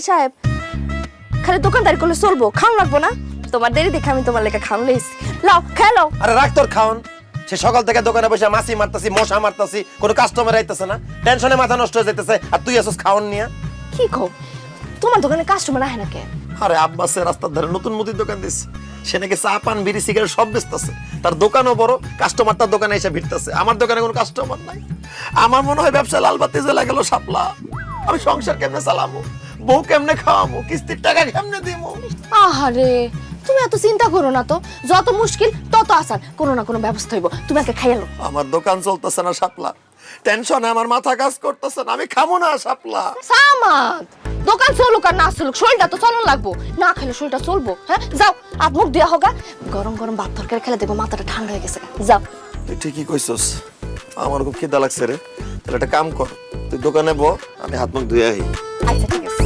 সাহেব খালি দোকানদারি করলে চলবো, খাওন লাগবো না? তোমার দেরি দেখে আমি তোমার লেখা খাওন লইছি, লাও খেলো। আরে রাখ তোর খাওন। সে সকাল থেকে দোকানে বসে মাছি মারতাছি, মশা মারতাছি, কোনো কাস্টমার আইতেছে না, টেনশনে মাথা নষ্ট হয়ে যাইতেছে, আর তুই আসস খাওন নিয়া। কি কও, তোমার দোকানে কাস্টমার আহে না কেন? আরে আব্বাসের রাস্তার ধারে নতুন মুদির দোকান দিছে, সে নাকি চা পান বিড়ি সিগারেট সব বেচতেছে, তার দোকানও বড়, কাস্টমার তার দোকানে এসে ভিড়তেছে। আমার দোকানে কোনো কাস্টমার নাই। আমার মনে হয় ব্যবসা লাল বাতি জ্বলে গেল শাপলা। আমি সংসার কেমনে চালামো, বউ কেমনে খাওয়ামো, কিস্তির টাকা কেমনে দিমু? আহারে তুমি এত চিন্তা করো না তো, যত মুশকিল তত আসান, কোনো না কোনো ব্যবস্থা হইব, তুমি আগে খাইয়ালো। আমার দোকান চলতেছে না শাপলা, টেনশনে আমার মাথা কাজ করতেছে না, আমি খামো না শাপলা। সামাদ দোকান চলুক আর না চলুক, শরীরটা তো চলন লাগবো, না খেলে শরীরটা চলবো? হ্যাঁ যাও, হাত মুখ দেওয়া হোক, গরম গরম ভাত তরকারি খেলে দেখবো মাথাটা ঠান্ডা হয়ে গেছে। যাও। তুই ঠিকই কইছস, আমার খুব খিদা লাগছে রে। তাহলে একটা কাম কর, তুই দোকানে ব, আমি হাত মুখ ধুয়ে আহি। আচ্ছা ঠিক আছে।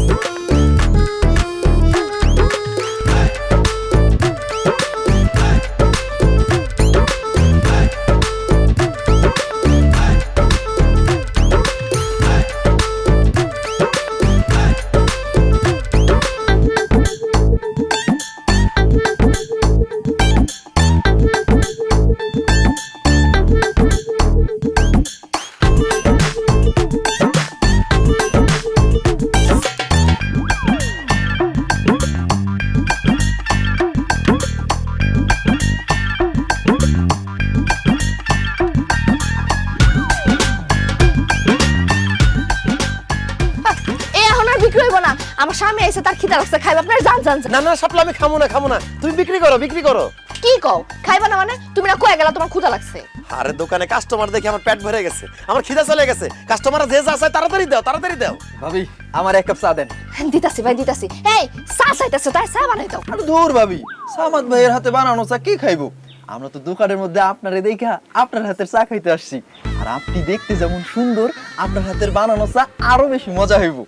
আমার স্বামী এসে তার খিদা লাগছে, খাইবা? আপনার জান জান। না না শাপলা, আমি খামো না, খামো না, তুমি বিক্রি করো, বিক্রি করো। কি কও খাইবা না মানে? তুমি না কয়ে গেলা তোমার ক্ষুধা লাগছে। আরে দোকানে কাস্টমার দেখে আমার পেট ভরে গেছে, আমার খিদা চলে গেছে। কাস্টমার যে যা চায় তাড়াতাড়ি দাও, তাড়াতাড়ি দাও। ভাবি আমার এক কাপ চা দেন। দিতাছি ভাই দিতাছি। এই চা চাইতেছো, তাই চা বানাই দাও। আরে দূর ভাবি, সামাদ ভাইয়ের হাতে বানানো চা কি খাইবো? আমরা তো দোকানের মধ্যে আপনারে দেখা আপনার হাতের চা খাইতে আসছি, আর আপনি দেখতে যেমন সুন্দর, আপনার হাতের বানানো চা আরো বেশি মজা হইব।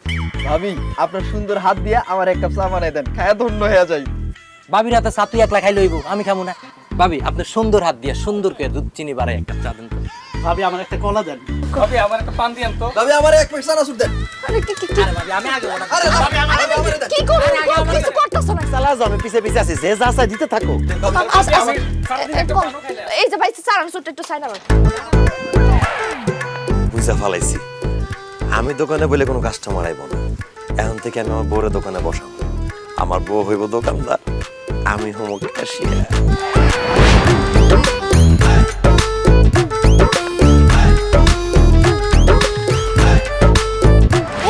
ভাবি আপনার সুন্দর হাত দিয়া আমার এক কাপ চা বানাই দেন, খায়া ধন্য হয়ে যাই। ভাবির হাতে চা তুই একলা খাই লইব, আমি খামু না। ভাবি আপনি সুন্দর হাত দিয়ে সুন্দর করে দুধ চিনি বাড়াই একটা চা দেন তো। ভাবি আমার একটা কলা দেন। ভাবি আমার একটা পান দিয়েন তো। ভাবি আমার এক প্যাকেট চানাচুর দেন। আরে কি কি আরে ভাবি আমি আগে অর্ডার আরে ভাবি আমার দেন। কি করো? কিছু করতেছো না। চালা যাও, আমি পিছে পিছে আছি, যে যা চায় দিতে থাকো। এই যে ভাই চালান সুটটা একটু সাইড আনো। বুঝা ফালাইছি, আমি দোকানে বলে কোনো কাস্টমার আইব না। এখন থেকে আমি আমার বউরে দোকানে বসাবো, আমার বউ হইব দোকানদার, আমি হব ক্যাশিয়ার।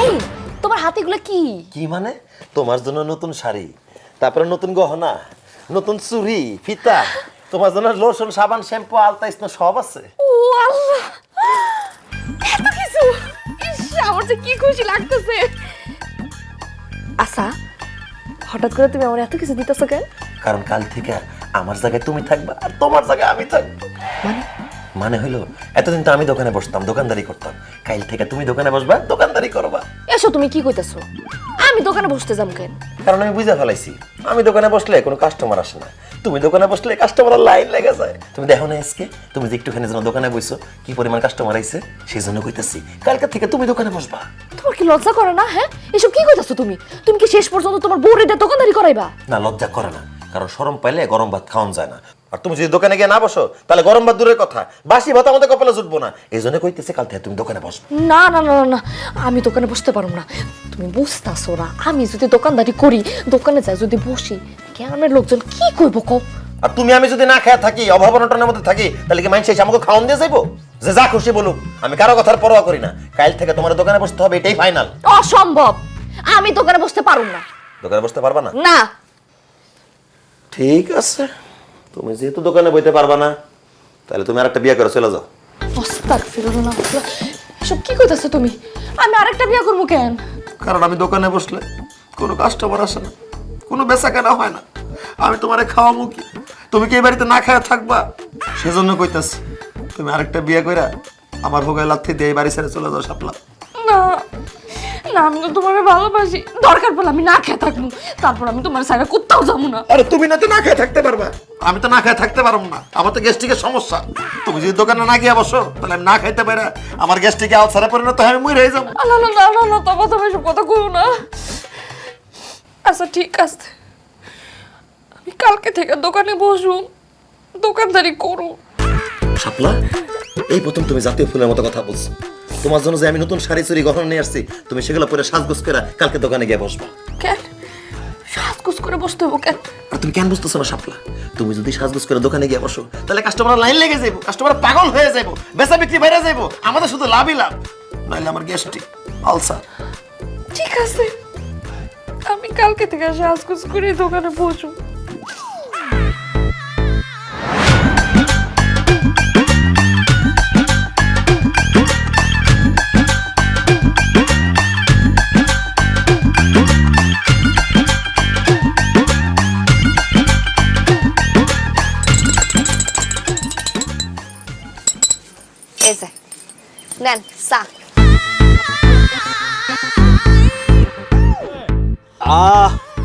এই তোমার হাতে এগুলো কি? কি মানে? তোমার জন্য নতুন শাড়ি, তারপরে নতুন গহনা, নতুন চুড়ি, ফিতা, তোমার জন্য লোশন, সাবান, শ্যাম্পু, আলতা, স্নো সব আছে। ও আল্লাহ, এত কিছু! ইস, আমার যে কি খুশি লাগতেছে। আচ্ছা হঠাৎ করে তুমি আমার এত কিছু দিতেছো কেন? কারণ কাল থেকে আমার জায়গায় তুমি থাকবা আর তোমার জায়গায় আমি থাকবো। মানে মানে হইলো, এতদিন তো আমি দোকানে বসতাম, দোকানদারি করতাম, কাল থেকে তুমি দোকানে বসবা, দোকানদারি করবা। এসো, তুমি কি কইতাছো? আমি দোকানে বসতে যাম কেন? কারণ আমি বুঝে ফেলাইছি, আমি দোকানে বসলে কোনো কাস্টমার আসে না, তুমি দোকানে বসলে কাস্টমার লাইন লেগে যায়। তুমি দেখো না আজকে, তুমি যে একটুখানি যেন দোকানে বসছো, কি পরিমাণ কাস্টমার আইছে, সেই জন্য কইতাছি কালকে থেকে তুমি দোকানে বসবা। তোমার কি লজ্জা করে না? হ্যাঁ এসব কি কইতাছো তুমি? তুমি কি শেষ পর্যন্ত তোমার বউরে দিয়ে দোকানদারি করাইবা? না, লজ্জা করে না, কারণ শরম পাইলে গরম ভাত খাওয়ান যায় না। আর তুমি যদি দোকানে গিয়ে না বসো, তাহলে গরম ভাত দূরের কথা, বাসি ভাত আমাদের কপালে জুটবো না। এই জন্য কইতেছে কাল থেকে তুমি দোকানে বসবে। না না না না, আমি দোকানে বসতে পারবো না। তুমি বুঝতাছো না, আমি যদি দোকানদারি করি, দোকানে যাই যদি বসি, গ্রামের লোকজন কি কইব কও? আর তুমি আমি যদি না খেয়ে থাকি, অভাব অনটনের মধ্যে থাকি, তাহলে কি মানুষ এসে আমাকে খাওয়ান দিয়ে যাইবো? যে যা খুশি বলুক, আমি কারো কথার পরোয়া করি না। কাল থেকে তোমার দোকানে বসতে হবে, এটাই ফাইনাল। অসম্ভব, আমি দোকানে বসতে পারুম না। দোকানে বসতে পারবা না? না। ঠিক আছে, তুমি যেহেতু দোকানে বইতে পারবা না, তাহলে তুমি আরেকটা বিয়ে করে চলে যাও। আস্তাগফিরুল্লাহ, এসব কি কইতাছো তুমি? আমি আরেকটা বিয়ে করবো কেন? কারণ আমি দোকানে বসলে কোনো কাস্টমার আসে না, কোনো বেচা কেনা হয় না। আমি তোমারে খাওয়াবো কি? তুমি কি এই বাড়িতে না খাওয়া থাকবা? সেজন্য কইতাছি, তুমি আরেকটা বিয়ে কইরা আমার ভোগায় লাথি দিয়ে এই বাড়ি ছেড়ে চলে যাও শাপলা। না না, আমি তো তোমার ভালোবাসি, দরকার পড়লে আমি না খেয়ে থাকবো, তারপর আমি তোমার সাইডে কোথাও যাবো না। আরে তুমি না তো না খেয়ে থাকতে পারবা, আমি তো না খেয়ে থাকতে পারবো না, আমার তো গ্যাস্ট্রিকের সমস্যা। তুমি যদি দোকানে না গিয়ে বসো, তাহলে আমি না খাইতে পারি, আমার গ্যাস্ট্রিকে আলসারে পরিণত হয়, আমি মরে যাবো। না না না না না, তোমার তুমি এসব কথা কইও না। আচ্ছা ঠিক আছে, আমি কালকে থেকে দোকানে বসবো, দোকানদারি করো। শাপলা, এই প্রথম তুমি জাতীয় ফুলের মতো কথা বলছো। তোমার জন্য যে আমি নতুন শাড়ি চুরি গহনা নিয়ে আসছি, তুমি সেগুলো পরে সাজগোজ করে কালকে দোকানে গিয়ে বসবা। কেন সাজগোজ করে বসতে হবো কেন? আর তুমি কেন বুঝতেছো না শাপলা? তুমি যদি সাজগোজ করে দোকানে গিয়ে বসো, তাহলে কাস্টমার লাইন লেগে যাবো, কাস্টমার পাগল হয়ে যাবো, বেচা বিক্রি বাইরে যাবো, আমাদের শুধু লাভই লাভ, নাইলে আমার গ্যাস্ট্রিক আলসার। ঠিক আছে, আমি কালকে থেকে সাজগোজ করে দোকানে বসবো। এই যে নেন চা।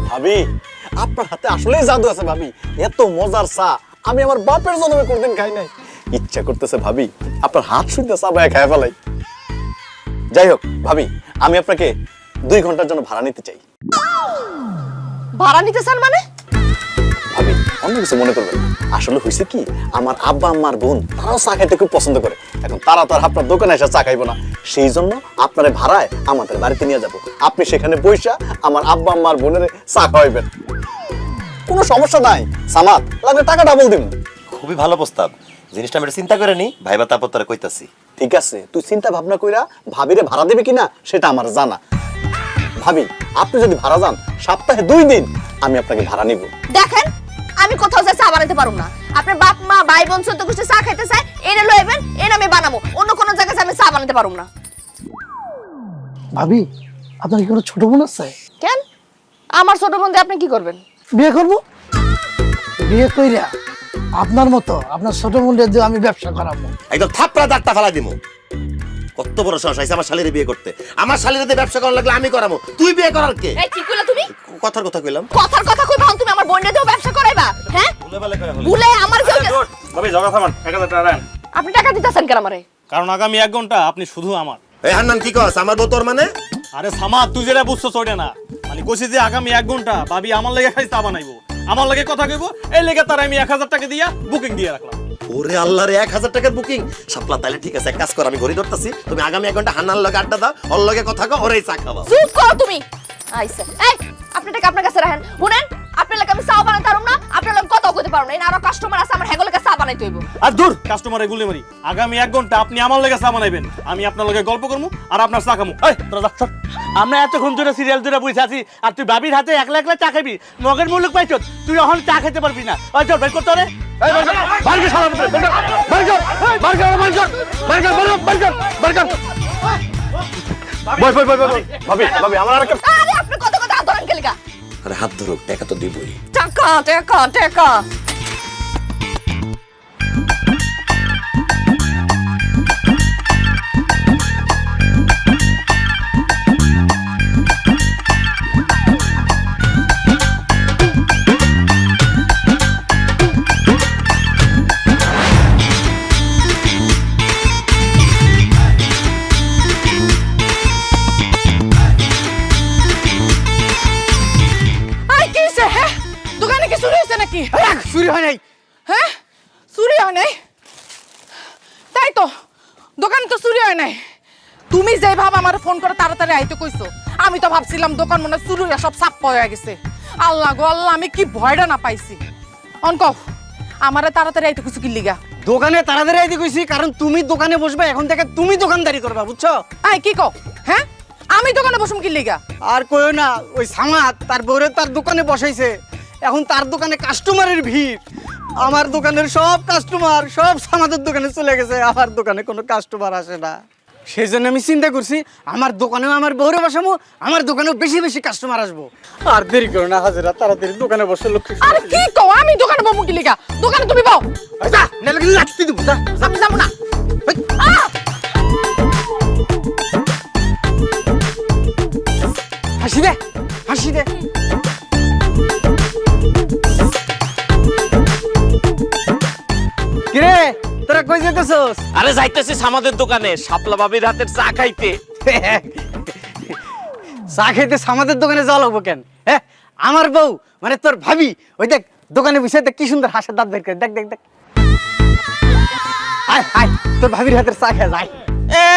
ভাবি, আপনার হাতে আসলেই জাদু আছে ভাবি। এত মজার চা আমি আমার বাপের জন্মে কোনদিন খাই নাই। ইচ্ছা করতেছে ভাবি আপনার হাত শুনতে চা বায়া খায় ফেলাই। যাই হোক ভাবি, আমি আপনাকে 2 ঘন্টার জন্য ভাড়া নিতে চাই। ভাড়া নিতে চান মানে? ভাবি অন্য কিছু মনে করবেন না। আসলে হয়েছে কি, আমার আব্বা আম্মার বোন তারাও চা খাইতে খুব পছন্দ করে। এখন তারা তো আর আপনার দোকানে এসে চা খাইবো না, সেই জন্য আপনার ভাড়ায় আমাদের বাড়িতে নিয়ে যাব। আপনি সেখানে বইসা আমার আব্বা আম্মার বোনের চা খাওয়াইবেন, কোনো সমস্যা নাই। সামাদ লাগলে টাকা ডাবল দিব। খুবই ভালো প্রস্তাব, জিনিসটা আমি চিন্তা করে নি, ভাইবা তারপর তোরা কইতাছি। ঠিক আছে, তুই চিন্তা ভাবনা কইরা ভাবিরে ভাড়া দেবে কিনা সেটা আমার জানা। ভাবি আপনি যদি ভাড়া যান, সপ্তাহে 2 দিন আমি আপনাকে ভাড়া নিব। দেখেন, আমি কোথাও যা চা বানাতে পারুম না। আপনার বাপ মা ভাই বোন ছোট গোষ্ঠী চা খাইতে চায়, এনে লইবেন, এনে আমি বানাবো। অন্য কোনো জায়গায় আমি চা বানাতে পারুম না। ভাবি, আপনার কি কোনো ছোট বোন আছে? কেন? আমার ছোট বোন দিয়ে আপনি কি করবেন? বিয়ে করব? বিয়ে কইরা আপনার মতো আপনার ছোট বোনের দিয়ে আমি ব্যবসা করাবো। একদম থাপড়া দাঁতটা ফালাই দিমু। কত বড় সাহস আছে আমার শালীরে বিয়ে করতে? আমার শালীরে দিয়ে ব্যবসা করার লাগলে আমি করাবো, তুই বিয়ে করার কে? এই কি কইলা তুমি? কথার কথা কইলাম। কথার কথা কইবা, তুমি আমার বোনের দিয়েও ব্যবসা করাইবা? হ্যাঁ, ভুলে আমার কেউ ভাবি ঝগড়া থামান, 1000 টাকা দেন। আপনি টাকা দিতেছেন কেন আমারে? কারণ আগামী 1 ঘন্টা আপনি শুধু আমার। এই হান্নান কি কস? আমার বউ তোর মানে? আরে সামাদ, তুই যেটা বুঝছো ওইটা না। মানে কইছি যে আগামী 1 ঘন্টা ভাবি আমার লাগি খাই চা বানাইবো, আমার লাগে কথা কইব, এই লেগে তার আমি 1000 টাকা দিয়া বুকিং দিয়ে রাখলাম। ওরে আল্লাহ রে, 1000 টাকার বুকিং! শাপলা তাহলে ঠিক আছে, এক কাজ কর, আমি ঘড়ি ধরতাছি, তুমি আগামী 1 ঘন্টা হান্নার লগে আড্ডা দাও, ওর লগে কথা কও, ওরেই চা খাওয়াও। চুপ করো তুমি। আইছে, এই আপনি টাকা আপনার কাছে রাখেন। শুনেন, আপনার লাগে আমি চা বানাতে পারুম না, আপনার লাগে কথা কইতে পারুম না। এই আরো কাস্টমার আছে, আমার হেগো লাগে চা বানাইতে হইব। আর দূর কাস্টমারে গুলি মারি। আগামী 1 ঘন্টা আপনি আমার লগে চা বানাইবেন, আমি আপনার লগে গল্প করবো আর আপনার চা খামু। এই তোরা যা, চল। আমরা এতক্ষণ ধরে সিরিয়াল ধরে বসে আছি, আর তুই বাবির হাতে একলা একলা চা খাবি। মগের মুলুক পাইছ, তুই এখন চা খেতে পারবি না। ওই চল বের করতে রে। ভাবি ভাবি আমার আর একটা আরে আপনি কত কথা ধরেন কে লাগা? আরে হাত ধরো, টাকা তো দিবই। টাকা টাকা টাকা। আরে কি হইছে? হ্যাঁ, দোকানে কি চুরি হইছে নাকি? চুরি হয় নাই। হ্যাঁ, চুরি হয় নাই? তাই তো, দোকানে তো চুরি হয় নাই। তুমি যে ভাব আমার ফোন করে তাড়াতাড়ি আইতে কইছো, আমি তো ভাবছিলাম দোকান মনে হয় চুরি হয়ে সব সাপ হয়ে গেছে। আল্লাহ গো আল্লাহ, আমি কি ভয়টা না পাইছি। অনক আমারে তাড়াতাড়ি আইতে কইছো কি লিগা? দোকানে তাড়াতাড়ি আইতে কইছি, কারণ তুমি দোকানে বসবে, এখন থেকে তুমি দোকানদারি করবা, বুঝছো? আই কি কও? হ্যাঁ, আমি দোকানে বসুম কি লিগা? আর কইও না, ওই সামাদ তার বউরে তার দোকানে বসাইছে। এখন তার দোকানে কাস্টমারের ভিড়। আমার দোকানের সব কাস্টমার সব সামাদের দোকানে চলে গেছে, আমার দোকানে কোনো কাস্টমার আসে না। সেই জন্য আমি চিন্তা করছি, আমার দোকানেও আমার বউরে বসাবো, আমার দোকানেও বেশি বেশি কাস্টমার আসবো। আর দেরি করো না হাজিরা, তাড়াতাড়ি দোকানে বসে লক্ষ্য। আরে কি কও? আমি দোকানে বমু কি লিগা? দোকানে তুমি বও। যা, নাহলে কিন্তু লাথি দেবো, যা। আমি যাবো না। হাসি দে, হাসি দে। কিরে তোরা কই যেতেছস? আরে যাইতেছি আমাদের দোকানে শাপলা বাবির হাতের চা খাইতে। চা খাইতে সামাদের দোকানে যাওয়া লাগবো কেন? হ্যাঁ, আমার বউ মানে তোর ভাবি, ওই দেখ দোকানে বসে দেখ কি সুন্দর হাসির দাঁত বের করে, দেখ দেখ দেখ। আয় আয় তোর ভাবির হাতের চা খেয়ে যায়। এ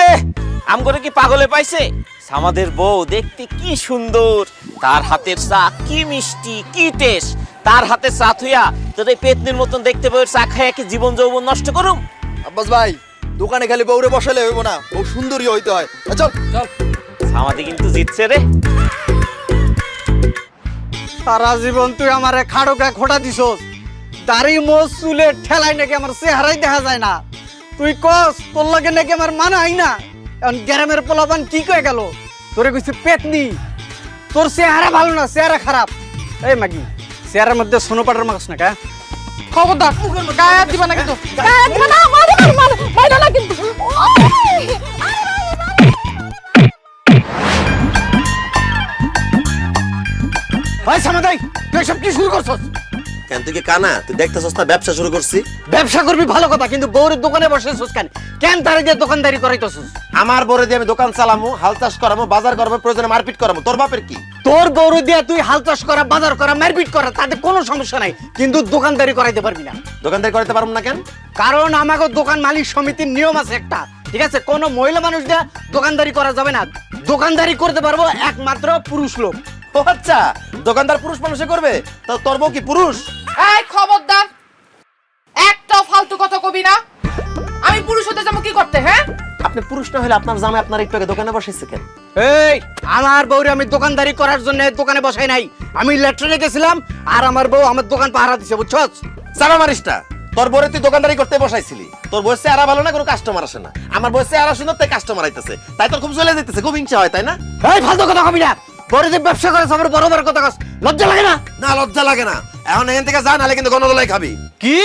আম করে কি পাগলে পাইছে? আমাদের বউ দেখতে কি সুন্দর, তার হাতের চা কি মিষ্টি কি টেস্ট। তার হাতের চা থুইয়া তোর এই পেতনির মতন দেখতে বউয়ের চা খাইয়া কি জীবন যৌবন নষ্ট করুম? আব্বাস ভাই দোকানে খালি বউরে বসালে হইব না, বউ সুন্দরী হইতে হয়। চল চল। আমাদের কিন্তু জিতছে রে। সারা জীবন তুই আমারে খাড়ো গায়ে খোটা দিছস, দাড়ি মোজ চুলে ঠেলাই নাকি আমার চেহারাই দেখা যায় না। তুই কস তোর লাগে নাকি আমার মানাই না। এখন গ্রামের পোলাপান কি কয়ে গেল, তোরে কইছে পেতনি, তোর চেহারা ভালো না, চেহারা খারাপ। এই মাগি চেহারার মধ্যে সোনো পাটার মাছ না কা? খবরদার গায়ে হাত দিবা না কিন্তু, গায়ে হাত দিবা না, মারো না কিন্তু। ভাই সামাদাই তুই সব কি শুরু করছস? কেন তুই কি কানা? তুই দেখতেছস না ব্যবসা শুরু করছি? ব্যবসা করবি ভালো কথা, কিন্তু বউরের দোকানে বসেছস কেন? কেন তারে দিয়ে দোকানদারি করাইতেছস? আমার বরে দিয়ে আমি দোকান চালামু, হাল চাষ করামু, বাজার করবো, প্রয়োজনে মারপিট করামু। তোর বাপের কি? তোর বউরে দিয়ে তুই হাল চাষ করা, বাজার করা, মারপিট করা, তাতে কোনো সমস্যা নাই, কিন্তু দোকানদারি করাইতে পারবি না। দোকানদারি করতে পারবো না কেন? কারণ আমাকে দোকান মালিক সমিতির নিয়ম আছে একটা, ঠিক আছে? কোনো মহিলা মানুষ দিয়ে দোকানদারি করা যাবে না। দোকানদারি করতে পারবো একমাত্র পুরুষ লোক। ও আচ্ছা, দোকানদার পুরুষ মানুষে করবে, তো তোর বউ কি পুরুষ? এই খবরদার, একটা ফালতু কথা কবি না। আমি পুরুষ হতে যাবো কি করতে? হ্যাঁ, আপনি পুরুষ না হলে আপনার জামাই আপনার একটু আগে দোকানে বসেছে কেন? এই আমার বউরে আমি দোকানদারি করার জন্য দোকানে বসাই নাই, আমি লেট্রিনে গেছিলাম আর আমার বউ আমার দোকান পাহারা দিছে, বুঝছস? চাপা মারিসটা। তোর বউরে তুই দোকানদারি করতে বসাইছিলি, তোর বয়সে আরা ভালো না, কোনো কাস্টমার আসে না। আমার বয়সে আরা সুন্দর, তাই কাস্টমার আইতেছে, তাই তোর খুব চলে যেতেছে, খুব হিংসা হয়, তাই না? এই ফালতু কথা কবি না, বড় যে ব্যবসা করে সবার বড় বড় কথা কস, লজ্জা লাগে না? না, লজ্জা লাগে না। এখন এখান থেকে যা, নাহলে কিন্তু গণদোলাই খাবি। কি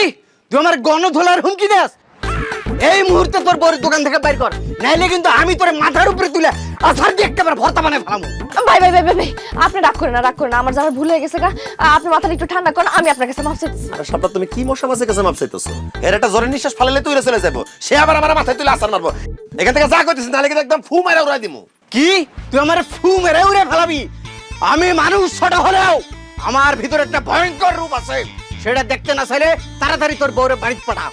তুই আমার গণধোলার হুমকি দেস? এই মুহূর্তে তোর বউর দোকান থেকে বাইর কর, নাইলে কিন্তু আমি তোর মাথার উপরে তুলে আছাড় দিয়ে একেবারে ভর্তা বানায় ফেলামু। ভাই ভাই ভাই ভাই ভাই, আপনি রাগ করেন না, রাগ করেন না, আমার জামাই ভুল হয়ে গেছে গা। আপনি মাথাটা একটু ঠান্ডা করেন, আমি আপনার কাছে মাফ চাইতেছি। আরে সাপটা, তুমি কি মশা মাছের কাছে মাপ চাইতেছো? এর একটা জোরে নিঃশ্বাস ফালালে তুই চলে যাবো, সে আবার আমার মাথায় তুলে আসার মারবো। এখান থেকে যা করতেছিস, নাহলে কিন্তু একদম ফু মারা উড়াই দিমু। কি তুই আমার ফু মেরে উড়ে ফেলাবি? আমি মানুষ ছোট হলেও আমার ভিতরে একটা ভয়ঙ্কর রূপ আছে, সেটা দেখতে না চাইলে তাড়াতাড়ি তোর বউরে বাড়িতে পাঠা।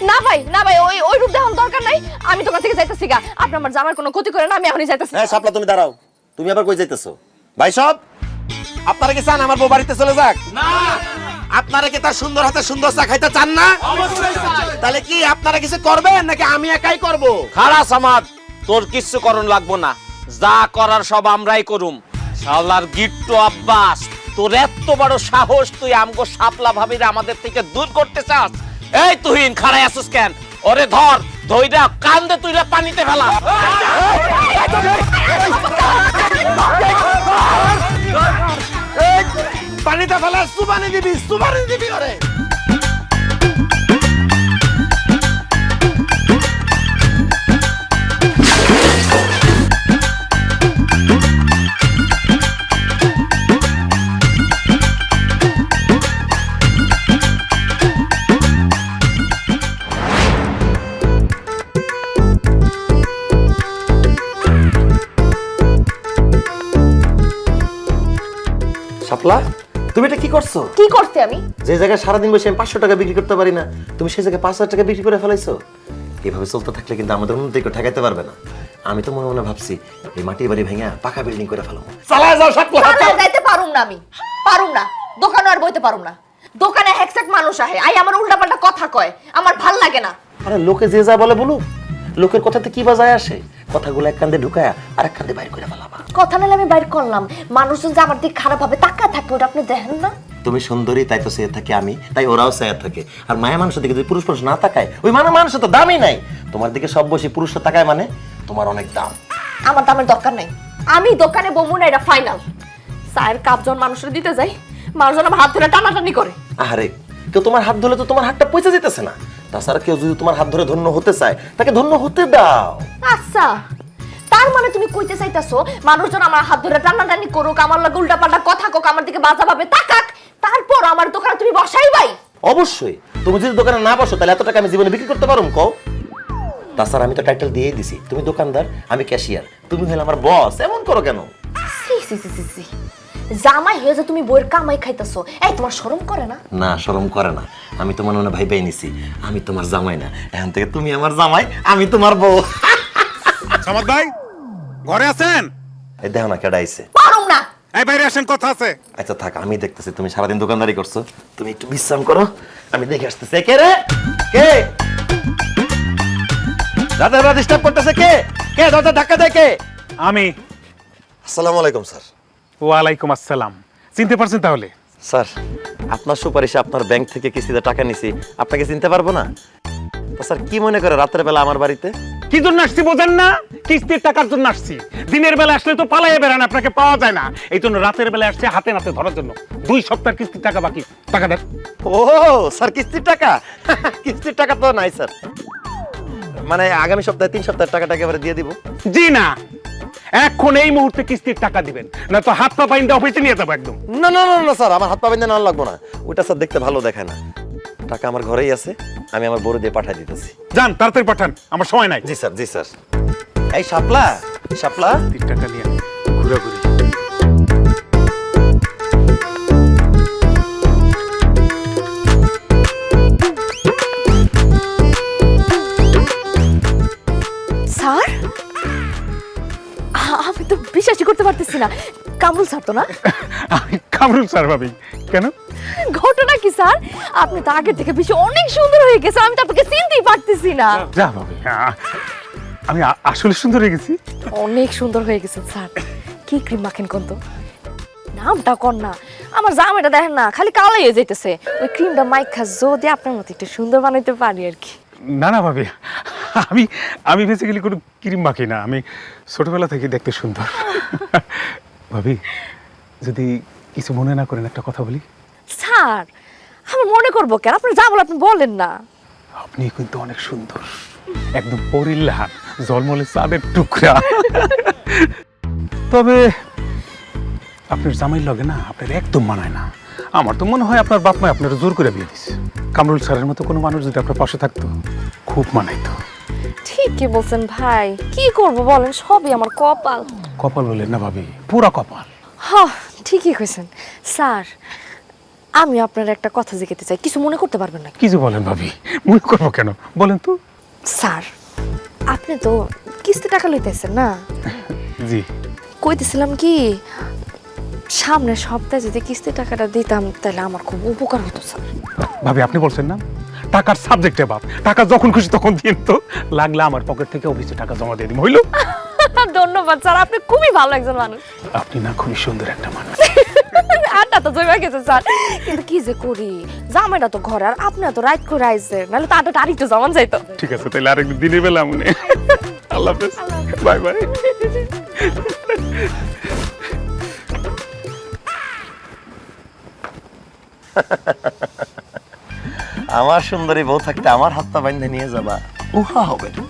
না ভাই না ভাই, ওই ওই রূপ দেখার দরকার নাই, আমি দোকান থেকে যাইতেছি গা। আপনি আমার জামার কোনো ক্ষতি করেন না, আমি এখনই যাইতেছি। হ্যাঁ সাপলা, তুমি দাঁড়াও, তুমি আবার কই যাইতেছো? ভাই সব, আপনারা কি চান আমার বউ বাড়িতে চলে যাক? না। আপনারা কি তার সুন্দর হাতে সুন্দর চা খাইতে চান না? তাহলে কি আপনারা কিছু করবেন নাকি আমি একাই করব? খালাস আমার, তোর কিচ্ছু করণ লাগবো না, যা করার সব আমরাই করুম। শালার গিট্টু আব্বাস, তোর এত বড় সাহস, তুই আমগো শাপলা ভাবিরে আমাদের থেকে দূর করতে চাস? এই তুহিন খাড়াই আসিস কেন? ওরে ধর, ধইরা কান্দে তুইরা পানিতে ফেলা। পানিতে ফেলা, সুবানি দিবি ওরে। শাপলা, তুমি এটা কি করছো? কি করতে আমি? যে জায়গায় সারাদিন বসে আমি 500 টাকা বিক্রি করতে পারি না, তুমি সেই জায়গায় 5000 টাকা বিক্রি করে ফেলাইছো। এভাবে চলতে থাকলে কিন্তু আমাদের উন্নতি কেউ ঠেকাইতে পারবে না। আমি তো মনে মনে ভাবছি এই মাটির বাড়ি ভেঙে পাকা বিল্ডিং করে ফেলাবো। চালায় যাও শাপলা। চালায় যাইতে পারুম না, আমি পারুম না, দোকানে আর বইতে পারুম না। দোকানে হেকসেক মানুষ আহে, আই আমার উল্টাপাল্টা কথা কয়, আমার ভাল লাগে না। আরে লোকে যে যা বলে বলুক, লোকের কথাতে কি বাজায় আসে? কথাগুলো এক কান্দে ঢুকায়া আর এক কান্দে বাইর করে ফেলাবা। কথা নালে আমি বাইর করলাম, মানুষজন যে আমার দিকে খারাপ ভাবে তাকা থাকবে, ওটা আপনি দেখেন না? তুমি সুন্দরী, তাই তো সে থাকে আমি, তাই ওরাও সে থাকে। আর মায়া মানুষের দিকে যদি পুরুষ পুরুষ না তাকায়, ওই মানুষের তো দামই নাই। তোমার দিকে সব বসে পুরুষরা তাকায় মানে তোমার অনেক দাম। আমার দামের দরকার নাই, আমি দোকানে বমু না, এটা ফাইনাল। চায়ের কাপ যখন মানুষের দিতে যাই, মানুষজন আমার হাত ধরে টানাটানি করে। আরে কেউ তোমার হাত ধরলে তো তোমার হাতটা পয়সা যেতেছে না। তাছাড়া কেউ যদি তোমার হাত ধরে ধন্য হতে চায়, তাকে ধন্য হতে দাও। আচ্ছা, তার মানে তুমি কইতে চাইতাছো মানুষজন আমার হাত ধরে টানাটানি করুক, আমার লগে উল্টাপাল্টা কথা কোক, আমার দিকে বাজা ভাবে তাকাক, তারপর আমার দোকানে তুমি বসাই ভাই? অবশ্যই। তুমি যদি দোকানে না বসো, তাহলে এত টাকা আমি জীবনে বিক্রি করতে পারুম কও? তাছাড়া আমি তো টাইটেল দিয়েই দিছি, তুমি দোকানদার, আমি ক্যাশিয়ার, তুমি হলে আমার বস। এমন করো কেন? সি সি সি সি সি, জামাই হয়ে যে তুমি বইয়ের কামাই খাইতেছো, এই তোমার শরম করে না? না, শরম করে না। আমি তোমার মনে ভাই নিছি, আমি তোমার জামাই না, এখন থেকে তুমি আমার জামাই, আমি তোমার বউ। সামাদ ভাই ঘরে আছেন? এই দেখো না কেডা আইছে। পারুম না। এই বাইরে আসেন, কথা আছে। আচ্ছা থাক, আমি দেখতেছি তুমি সারাদিন দোকানদারি করছো, তুমি একটু বিশ্রাম করো, আমি দেখে আসতেছি। কে রে? কে রাতে রাত ডিস্টার্ব করতেছে? কে কে দরজা ধাক্কা দেয় কে? আমি। আসসালামু আলাইকুম স্যার। ওয়ালাইকুম আসসালাম। চিনতে পারছেন তাহলে? স্যার, আপনার সুপারিশে আপনার ব্যাংক থেকে কিস্তিতে টাকা নিছি, আপনাকে চিনতে পারবো না? তো স্যার কি মনে করে রাতের বেলা আমার বাড়িতে? কি জন্য আসছি বোঝেন না? কিস্তির টাকার জন্য আসছি। দিনের বেলা আসলে তো পালাইয়া বেড়ান, আপনাকে পাওয়া যায় না। এই জন্য রাতের বেলা আসছে হাতে নাতে ধরার জন্য। 2 সপ্তাহের কিস্তির টাকা বাকি, টাকা দেন। ও স্যার, কিস্তির টাকা? কিস্তির টাকা তো নাই স্যার, মানে আগামী সপ্তাহে 3 সপ্তাহের টাকাটা একেবারে দিয়ে দিব। জি না, এখন এই মুহূর্তে কিস্তির টাকা দিবেন, না তো হাত পা বাইন্দা অফিসে নিয়ে যাবো একদম। না না না না স্যার, আমার হাত পা বেঁধে নেওয়া লাগবো না, ওইটা স্যার দেখতে ভালো দেখায় না। টাকা আমার ঘরেই আছে, আমি আমার বড় দিয়ে পাঠিয়ে দিতেছি। যান তাড়াতাড়ি পাঠান, আমার সময় নাই। জি স্যার, জি স্যার। এই শাপলা, শাপলা, 3 টাকা নিয়ে ঘুরাঘুরি। স্যার, আমি তো বিশ্বাসই করতে পারতেছি না। কামরুল স্যার তো না? আমি কামরুল স্যার ভাবি। কেন? ঘটনা কি স্যার? আপনি তো আগের থেকে বেশি অনেক সুন্দর হয়ে গেছে, আমি তো আপনাকে চিনতেই পারতেছি না। যা ভাবি, আমি আসলে সুন্দর হয়ে গেছি। অনেক সুন্দর হয়ে গেছে স্যার। কি ক্রিম মাখেন কোন তো? নামটা কর না, আমার জামাইটা দেখেন না খালি কালো হয়ে যাইতেছে। ওই ক্রিমটা মাইখা যদি আপনার মতো একটু সুন্দর বানাইতে পারি আর কি। না না ভাবি, আমি বেসিক্যালি কোনো ক্রিম মাখি না, আমি ছোটবেলা থেকে দেখতে সুন্দর। ভাবি যদি কিছু মনে না করেন একটা কথা বলি। স্যার, আমি মনে করবো কেন? আপনি যা বলেন আপনি বলেন না। আপনি কিন্তু অনেক সুন্দর, একদম পরিল্লাহান, জলমলে চাঁদের টুকরা। তবে আপনার জামাইয়ের লগে না আপনার একদম মানায় না। আমার তো মনে হয় আপনার বাপ মা আপনার জোর করে বিয়ে দিচ্ছে। কামরুল স্যারের মতো কোনো মানুষ যদি আপনার পাশে থাকতো খুব মানাইতো। ঠিকই বলছেন ভাই, কি করব বলেন, সবই আমার কপাল। কপাল বলেন না ভাবি, পুরা কপাল। হ্যাঁ ঠিকই কইছেন। স্যার, আমি আপনার একটা কথা জিজ্ঞাসা চাই, কিছু মনে করতে পারবেন না? কিছু বলেন ভাবি, মনে করবো কেন, বলেন তো। স্যার, আপনি তো কিস্তি টাকা লইতেছেন না? জি। কইতেছিলাম কি, সামনের সপ্তাহে যদি কিস্তি টাকাটা দিতাম তাহলে আমার খুব উপকার হতো স্যার। ভাবি আপনি বলছেন না টাকার সাবজেক্টে বাপ, টাকা যখন খুশি তখন দিন তো, লাগলে আমার পকেট থেকে অফিসে টাকা জমা দিয়ে দিন, হইলো? ধন্যবাদ স্যার, আপনি খুবই ভালো একজন মানুষ। আপনি না খুবই সুন্দর একটা মানুষ। আড্ডা তো জমে গেছে স্যার, কিন্তু কি যে করি, জামাইটা তো ঘরে, আর আপনি তো রাইট করে আইছে, নাহলে তো আড্ডাটা আরেকটু জমান যাইতো। ঠিক আছে, তাহলে আরেকদিন দিনের বেলা মনে। আল্লাহ হাফেজ, বাই বাই। আমার সুন্দরী বউ থাকতে আমার হাত পা বাইন্ধে নিয়ে যাবা, উহা হবে না।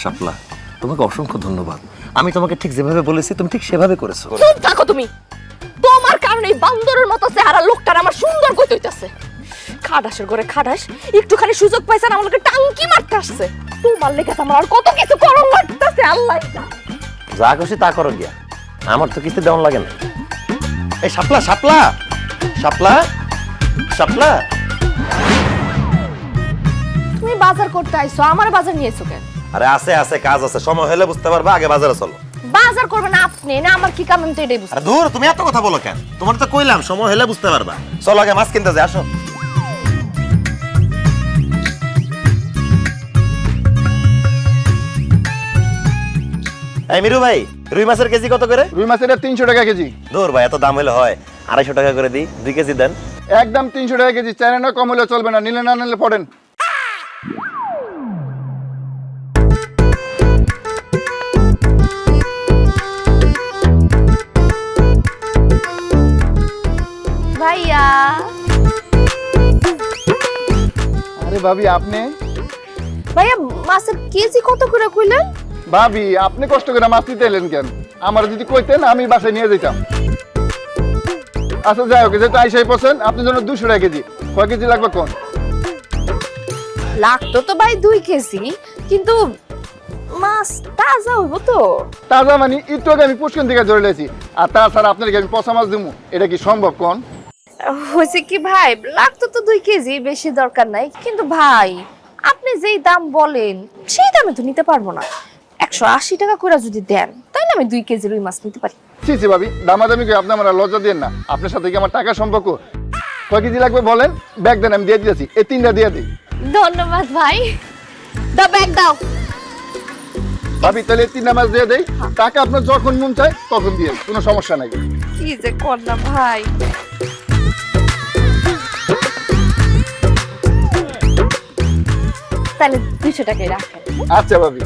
শাপলা, তোমাকে অসংখ্য ধন্যবাদ। আমি তোমাকে ঠিক যেভাবে বলেছি তুমি ঠিক সেভাবে করেছো। চুপ থাকো তুমি, তোমার কারণে এই বান্দরের মতো চেহারা লোকটার আমার সুন্দর কইতে হইতাছে। খাটাসের ঘরে খাটাস একটুখানি সুযোগ পাইছেন আমার লোকে টাঙ্কি মারতে আসছে। তোমার লেগে আমার আর কত কিছু করণ লাগতেছে, আল্লাহ। যা খুশি তা করো গিয়া, আমার তো কিস্তি দেওয়ান লাগে না। এই শাপলা, শাপলা, শাপলা, শাপলা, তুমি বাজার করতে আইছো, আমার বাজার নিয়েছো কেন? আরে আছে আছে, কাজ আছে, সময় হলে বুঝতে পারবা, আগে বাজারে চলো। বাজার করবেন আপনি না, আমার কি কাম আমি তো এটাই বুঝতে। আরে দূর, তুমি এত কথা বলো কেন? তোমার তো কইলাম সময় হলে বুঝতে পারবা। চলো আগে মাছ কিনতে যাই, আসো। এই মিরু ভাই, রুই মাছের কেজি কত করে? রুই মাছের 300 টাকা কেজি। দূর ভাই, এত দাম হলে হয়, 250 টাকা করে দিই, 2 কেজি দেন। একদম 300 টাকা কেজি, চাইলে না কম হলে চলবে না, নিলে না নিলে পড়েন। ভাইয়া, আরে ভাবি আপনি? ভাইয়া মাছের কেজি কত করে কইলেন? ভাবি আপনি কষ্ট করে মাছ নিতে এলেন কেন? আমার যদি কইতেন আমি বাসায় নিয়ে যেতাম। আচ্ছা যাই হোক, যেটা আইসাই পছন্দ, আপনার জন্য 200 টাকা কেজি। কয় কেজি লাগবে কোন? লাগতো তো ভাই 2 কেজি, কিন্তু মাছ তাজা হইব তো? তাজা মানে একটু আগে আমি পুষ্কিন থেকে ধরে লেছি, আর তাছাড়া আপনাকে আমি পচা মাছ দেবো, এটা কি সম্ভব কোন? হয়েছে কি ভাই, লাগতো তো 2 কেজি, বেশি দরকার নাই। কিন্তু ভাই আপনি যেই দাম বলেন সেই দামে তো নিতে পারবো না। 180 টাকা করে যদি দেন তাহলে আমি 2 কেজি রুই মাছ নিতে পারি। ছি ছি ভাবি, দামাদামি করে আপনি আমার লজ্জা দেন না। আপনার সাথে কি আমার টাকা সম্পর্ক? কয় কেজি লাগবে বলেন, ব্যাগ দেন, আমি দিয়ে দিয়েছি। এই 3টা দিয়ে দিই। ধন্যবাদ ভাই, দাও ব্যাগ দাও। ভাবি তাহলে 3টা মাছ দিয়ে দেই, টাকা আপনার যখন মন চায় তখন দিয়ে, কোনো সমস্যা নাই। কি যে কর না ভাই। তাহলে 200 টাকাই রাখেন। আচ্ছা ভাবি,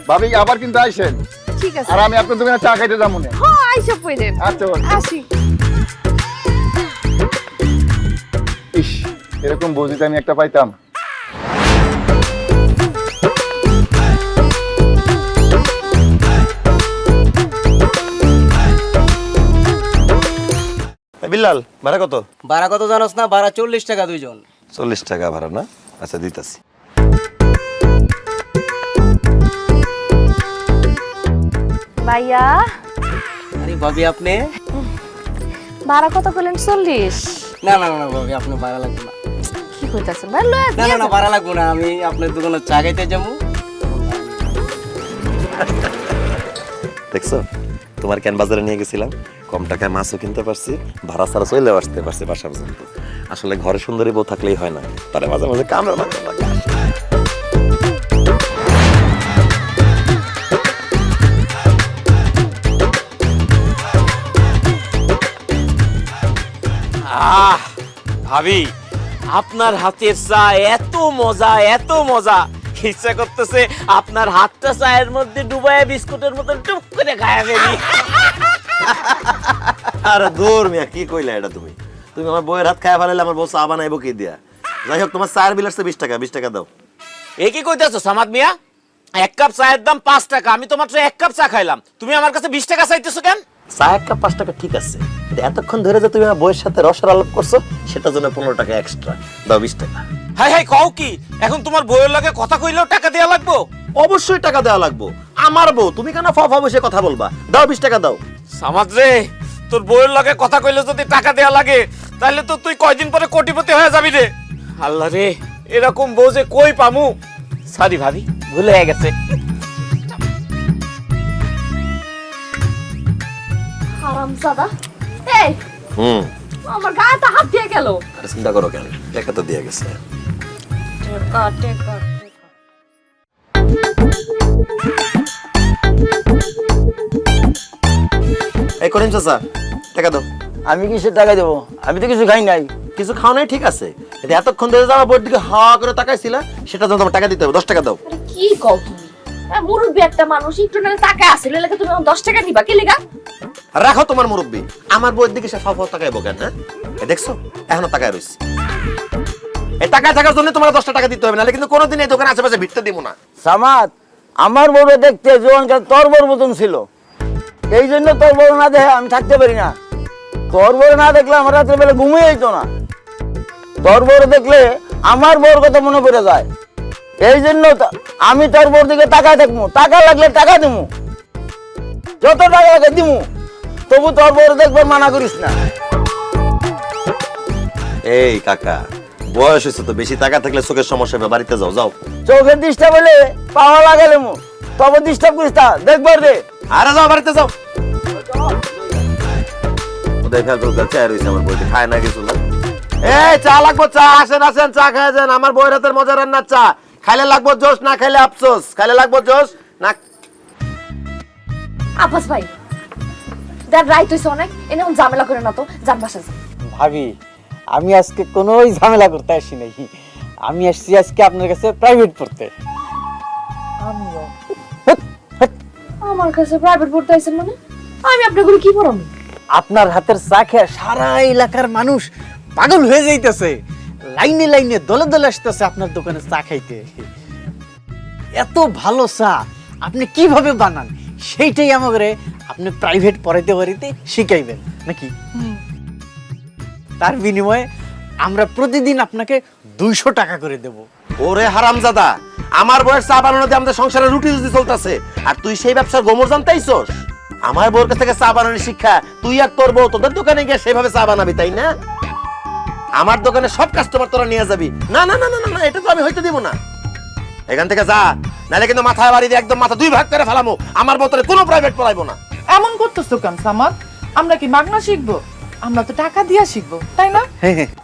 ভাবি আবার কিন্তু আইসেন, ঠিক আছে। আর আমি আপনার দোকানে চা খাইতে যাবো না। হ্যাঁ আইসা পড়েন। আচ্ছা ভাবি। আসি। ইস, এরকম বউজিতে আমি একটা পাইতাম। বিল্লাল ভাড়া কত? ভাড়া কত জানোস না? ভাড়া 40 টাকা দুইজন। 40 টাকা ভাড়া না? আচ্ছা দিতাছি। ভাইয়া আরে ভাবি আপনি? ভাড়া কত করলেন? 40। না না না ভাবি, আপনি ভাড়া লাগবে না। কি কইতাছেন ভাই? লয়া না না না, ভাড়া লাগবে না, আমি আপনার দোকানে চা খাইতে যাবো। দেখছো, তোমার কেন বাজারে নিয়ে গেছিলাম, কম টাকায় মাছও কিনতে পারছি, ভাড়া ছাড়া চলে আসতে পারছি বাসা পর্যন্ত। আসলে ঘরে সুন্দরী বউ থাকলেই হয় না, তারা মাঝে মাঝে কামড়া মাঝে লাগে। আহ ভাবি, আপনার হাতের চা এত মজা, এত মজা, ইচ্ছা করতেছে আপনার হাতটা চায়ের মধ্যে ডুবায় বিস্কুটের মতো টুক করে খায়া ফেলি। আরে দূর মিয়া, কি কইলা এটা তুমি? তুমি আমার বউয়ের হাত খায়া ফেলাইলে আমার বউ চা বানাইবো কি দিয়া? যাই হোক, তোমার চায়ের বিল আসছে 20 টাকা, 20 টাকা দাও। এ কি কইতাছো সামাদ মিয়া? 1 কাপ চায়ের দাম 5 টাকা, আমি তো মাত্র 1 কাপ চা খাইলাম, তুমি আমার কাছে 20 টাকা চাইতেছো কেন? চা 1 কাপ 5 টাকা ঠিক আছে, কিন্তু এতক্ষণ ধরে যে তুমি আমার বউয়ের সাথে রসের আলাপ করছো, সেটার জন্য 15 টাকা এক্সট্রা দাও। 20 টাকা। হাই হাই, কও কি? এখন তোমার বউয়ের লাগে কথা কইলেও টাকা দেয়া লাগবো? অবশ্যই টাকা দেওয়া লাগবো, আমার বউ, তুমি কেন ফা বসে কথা বলবা? দাও 20 টাকা দাও। সামাদ রে, তোর বউয়ের লাগে কথা কইলে যদি টাকা দেয়া লাগে, তাহলে তো তুই কয়দিন পরে কোটিপতি হয়ে যাবি রে। আল্লাহ রে, এরকম বউ যে কই পামু? সরি ভাবি, ভুলে গেছে। হারামজাদা, এই আমার গায়ে তো হাত দিয়ে গেল। আরে চিন্তা করো কেন, টাকা তো দিয়ে গেছে। এই করিম চাচা, টাকা দাও। আমি কিসের টাকা দেবো? আমি তো কিছু খাই নাই। কিছু খাও নাই ঠিক আছে, এটা এতক্ষণ ধরে যাওয়া বোর্ড দিকে হা করে তাকাইছিলা, সেটা জন্য তোমার টাকা দিতে হবে। 10 টাকা দাও। আরে কি কও তুমি? মুরব্বি একটা মানুষ, একটু না টাকা আছে লাগে তুমি 10 টাকা নিবা কি লাগা? রাখো তোমার মুরব্বি, আমার বউয়ের দিকে সে ফাফা তাকাইবো কেন? হ্যাঁ, এই দেখছো এখনো তাকায় রইছে। এই টাকা থাকার জন্য তোমার 10 টাকা দিতে হবে, নাহলে কিন্তু কোনোদিন এই দোকানে আশেপাশে ভিড়তে দিব না। সামাদ, আমার বড় দেখতে জোয়ানকাল তোর বড় মতন ছিল, এই জন্য তোর বড় না দেখে আমি থাকতে পারি না। তোর বড় না দেখলে আমার রাত্রে বেলা ঘুমিয়ে যেত না। তোর বড় দেখলে আমার বউর কথা মনে পড়ে যায়, এই জন্য আমি তোর বউর দিকে তাকায় থাকবো। টাকা লাগলে টাকা দিমু, যত টাকা লাগে দিমু, তবু তোর বড় দেখবার মানা করিস না। এই কাকা, বয়স হয়েছে তো, বেশি টাকা থাকলে চোখের সমস্যা হবে, বাড়িতে যাও। যাও, চোখের ডিস্টার্ব হলে পাওয়া লাগালে মু, তবে ডিস্টার্ব করিস না, দেখবার রে। আরে যাও, বাড়িতে যাও। ওদের ফেলতো চায় রয়েছে আমার বইতে, খায় না কিছু না। এই চা লাগবো, চা আসেন আসেন, চা খায় যান। আমার বইয়ের হাতের মজা রান্নার চা, খাইলে লাগবো জোশ, না খাইলে আফসোস। খাইলে লাগবো জোশ, না। আব্বাস ভাই, দেখ রাইট হইছে অনেক, এনে ঝামেলা করে না তো, যান বাসা যান। ভাবি, আমি আজকে কোনো ঝামেলা করতে আসি নাই, আমি আসছি আজকে আপনার কাছে প্রাইভেট পড়তে। আমিও আমার কাছে প্রাইভেট পড়তে আইছেন মানে? আমি আপনাকে কি পড়াবো? আপনার হাতের চা খেয়ে সারা এলাকার মানুষ পাগল হয়ে যাইতেছে, লাইনে লাইনে দলে দলে আসতেছে আপনার দোকানে চা খাইতে। এত ভালো চা আপনি কিভাবে বানান সেইটাই আমাকে আপনি প্রাইভেট পড়াইতে পারিতে শিখাইবেন নাকি? তার বিনিময়ে আমরা প্রতিদিন আপনাকে 200 টাকা করে দেব। ওরে হারামজাদা, আমার বউয়ের চা বানানো দিয়ে আমাদের সংসারে রুটি রুটি চলতেছে, আর তুই সেই ব্যবসার গোমর জানতাইছস? আমার বউর কাছ থেকে চা বানানোর শিক্ষা তুই আর তোর বউ তোদের দোকানে গিয়ে সেভাবে চা বানাবি, তাই না? আমার দোকানে সব কাস্টমার তোরা নিয়ে যাবি? না না না না না, এটা তো আমি হইতে দিব না। এখান থেকে যা, নাহলে কিন্তু মাথায় বাড়ি দিয়ে একদম মাথা দুই ভাগ করে ফেলামো। আমার বউ তোরে কোনো প্রাইভেট পড়াইবো না। এমন করতেছো কেন সামাদ? আমরা কি মাগনা শিখবো? আমরা তো টাকা দিয়া শিখবো, তাই না?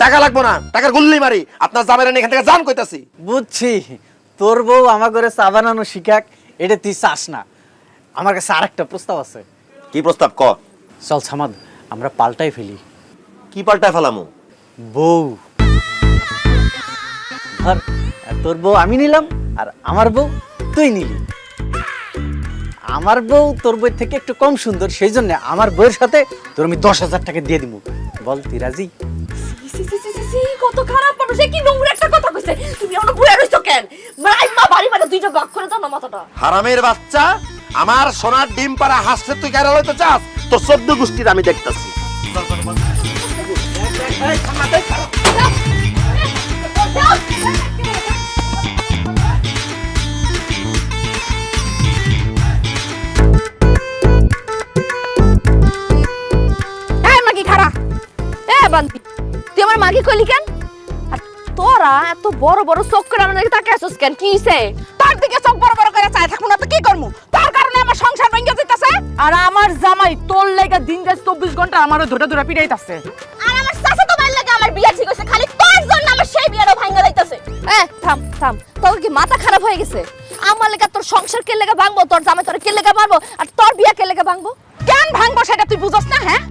টাকা লাগবো না, টাকার গুল্লি মারি। আপনার জামাইরা এখান থেকে যান কইতাছি। বুঝছি, তোর বউ আমার ঘরে চা বানানো শিখাক, এটা তুই চাস না। আমার কাছে আরেকটা প্রস্তাব আছে। কি প্রস্তাব ক? চল সামাদ, আমরা পাল্টাই ফেলি। কি পাল্টায় ফেলামু? বউ ধর, তোর বউ আমি নিলাম আর আমার বউ তুই নিলি। আমার বউ তোর বউয়ের থেকে একটু কম সুন্দর, সেই জন্য আমার বউয়ের সাথে তোর আমি 10,000 টাকা দিয়ে দিব। বল তুই রাজি? কত খারাপ মানুষ, কি নোংরা একটা কথা কইছে। তুমি অন্য বুয়া রইছো কেন? মা বাড়ি মানে দুইটা ভাগ করে দাও না মাথাটা। হারামের বাচ্চা, আমার সোনার ডিম পাড়া হাসতে তুই কেন লইতে চাস? তোর 14 গোষ্ঠীর আমি দেখতাছি। মাগি খারা, বান্তি তুই আমার মাগি কইলি কেন? আর তোরা এত বড় বড় চোখ করে আমার দিকে তাকিয়ে আছিস কেন? কি হইছে? তার দিকে চোখ বড় বড় করে চাই থাকবো না তো কি করবো? তার কারণে আমার সংসার ভেঙে যাইতাছে, আর আমার জামাই তোর লাগা দিন রাত 24 ঘন্টা আমারও ধরে ধরে পিটাইতাছে। আর আমার চাচা তো মাইল লাগে আমার বিয়া ঠিক হইছে, খালি তোর জন্য আমার সেই বিয়াটা ভাঙা যাইতাছে। থাম থাম, তোর কি মাথা খারাপ হয়ে গেছে? আমার লাগা তোর সংসার কে লাগা ভাঙবো, তোর জামাই তোর কে লাগা মারবো, আর তোর বিয়া কে লাগা ভাঙবো? কেন ভাঙবো সেটা তুই বুঝছ না? হ্যাঁ,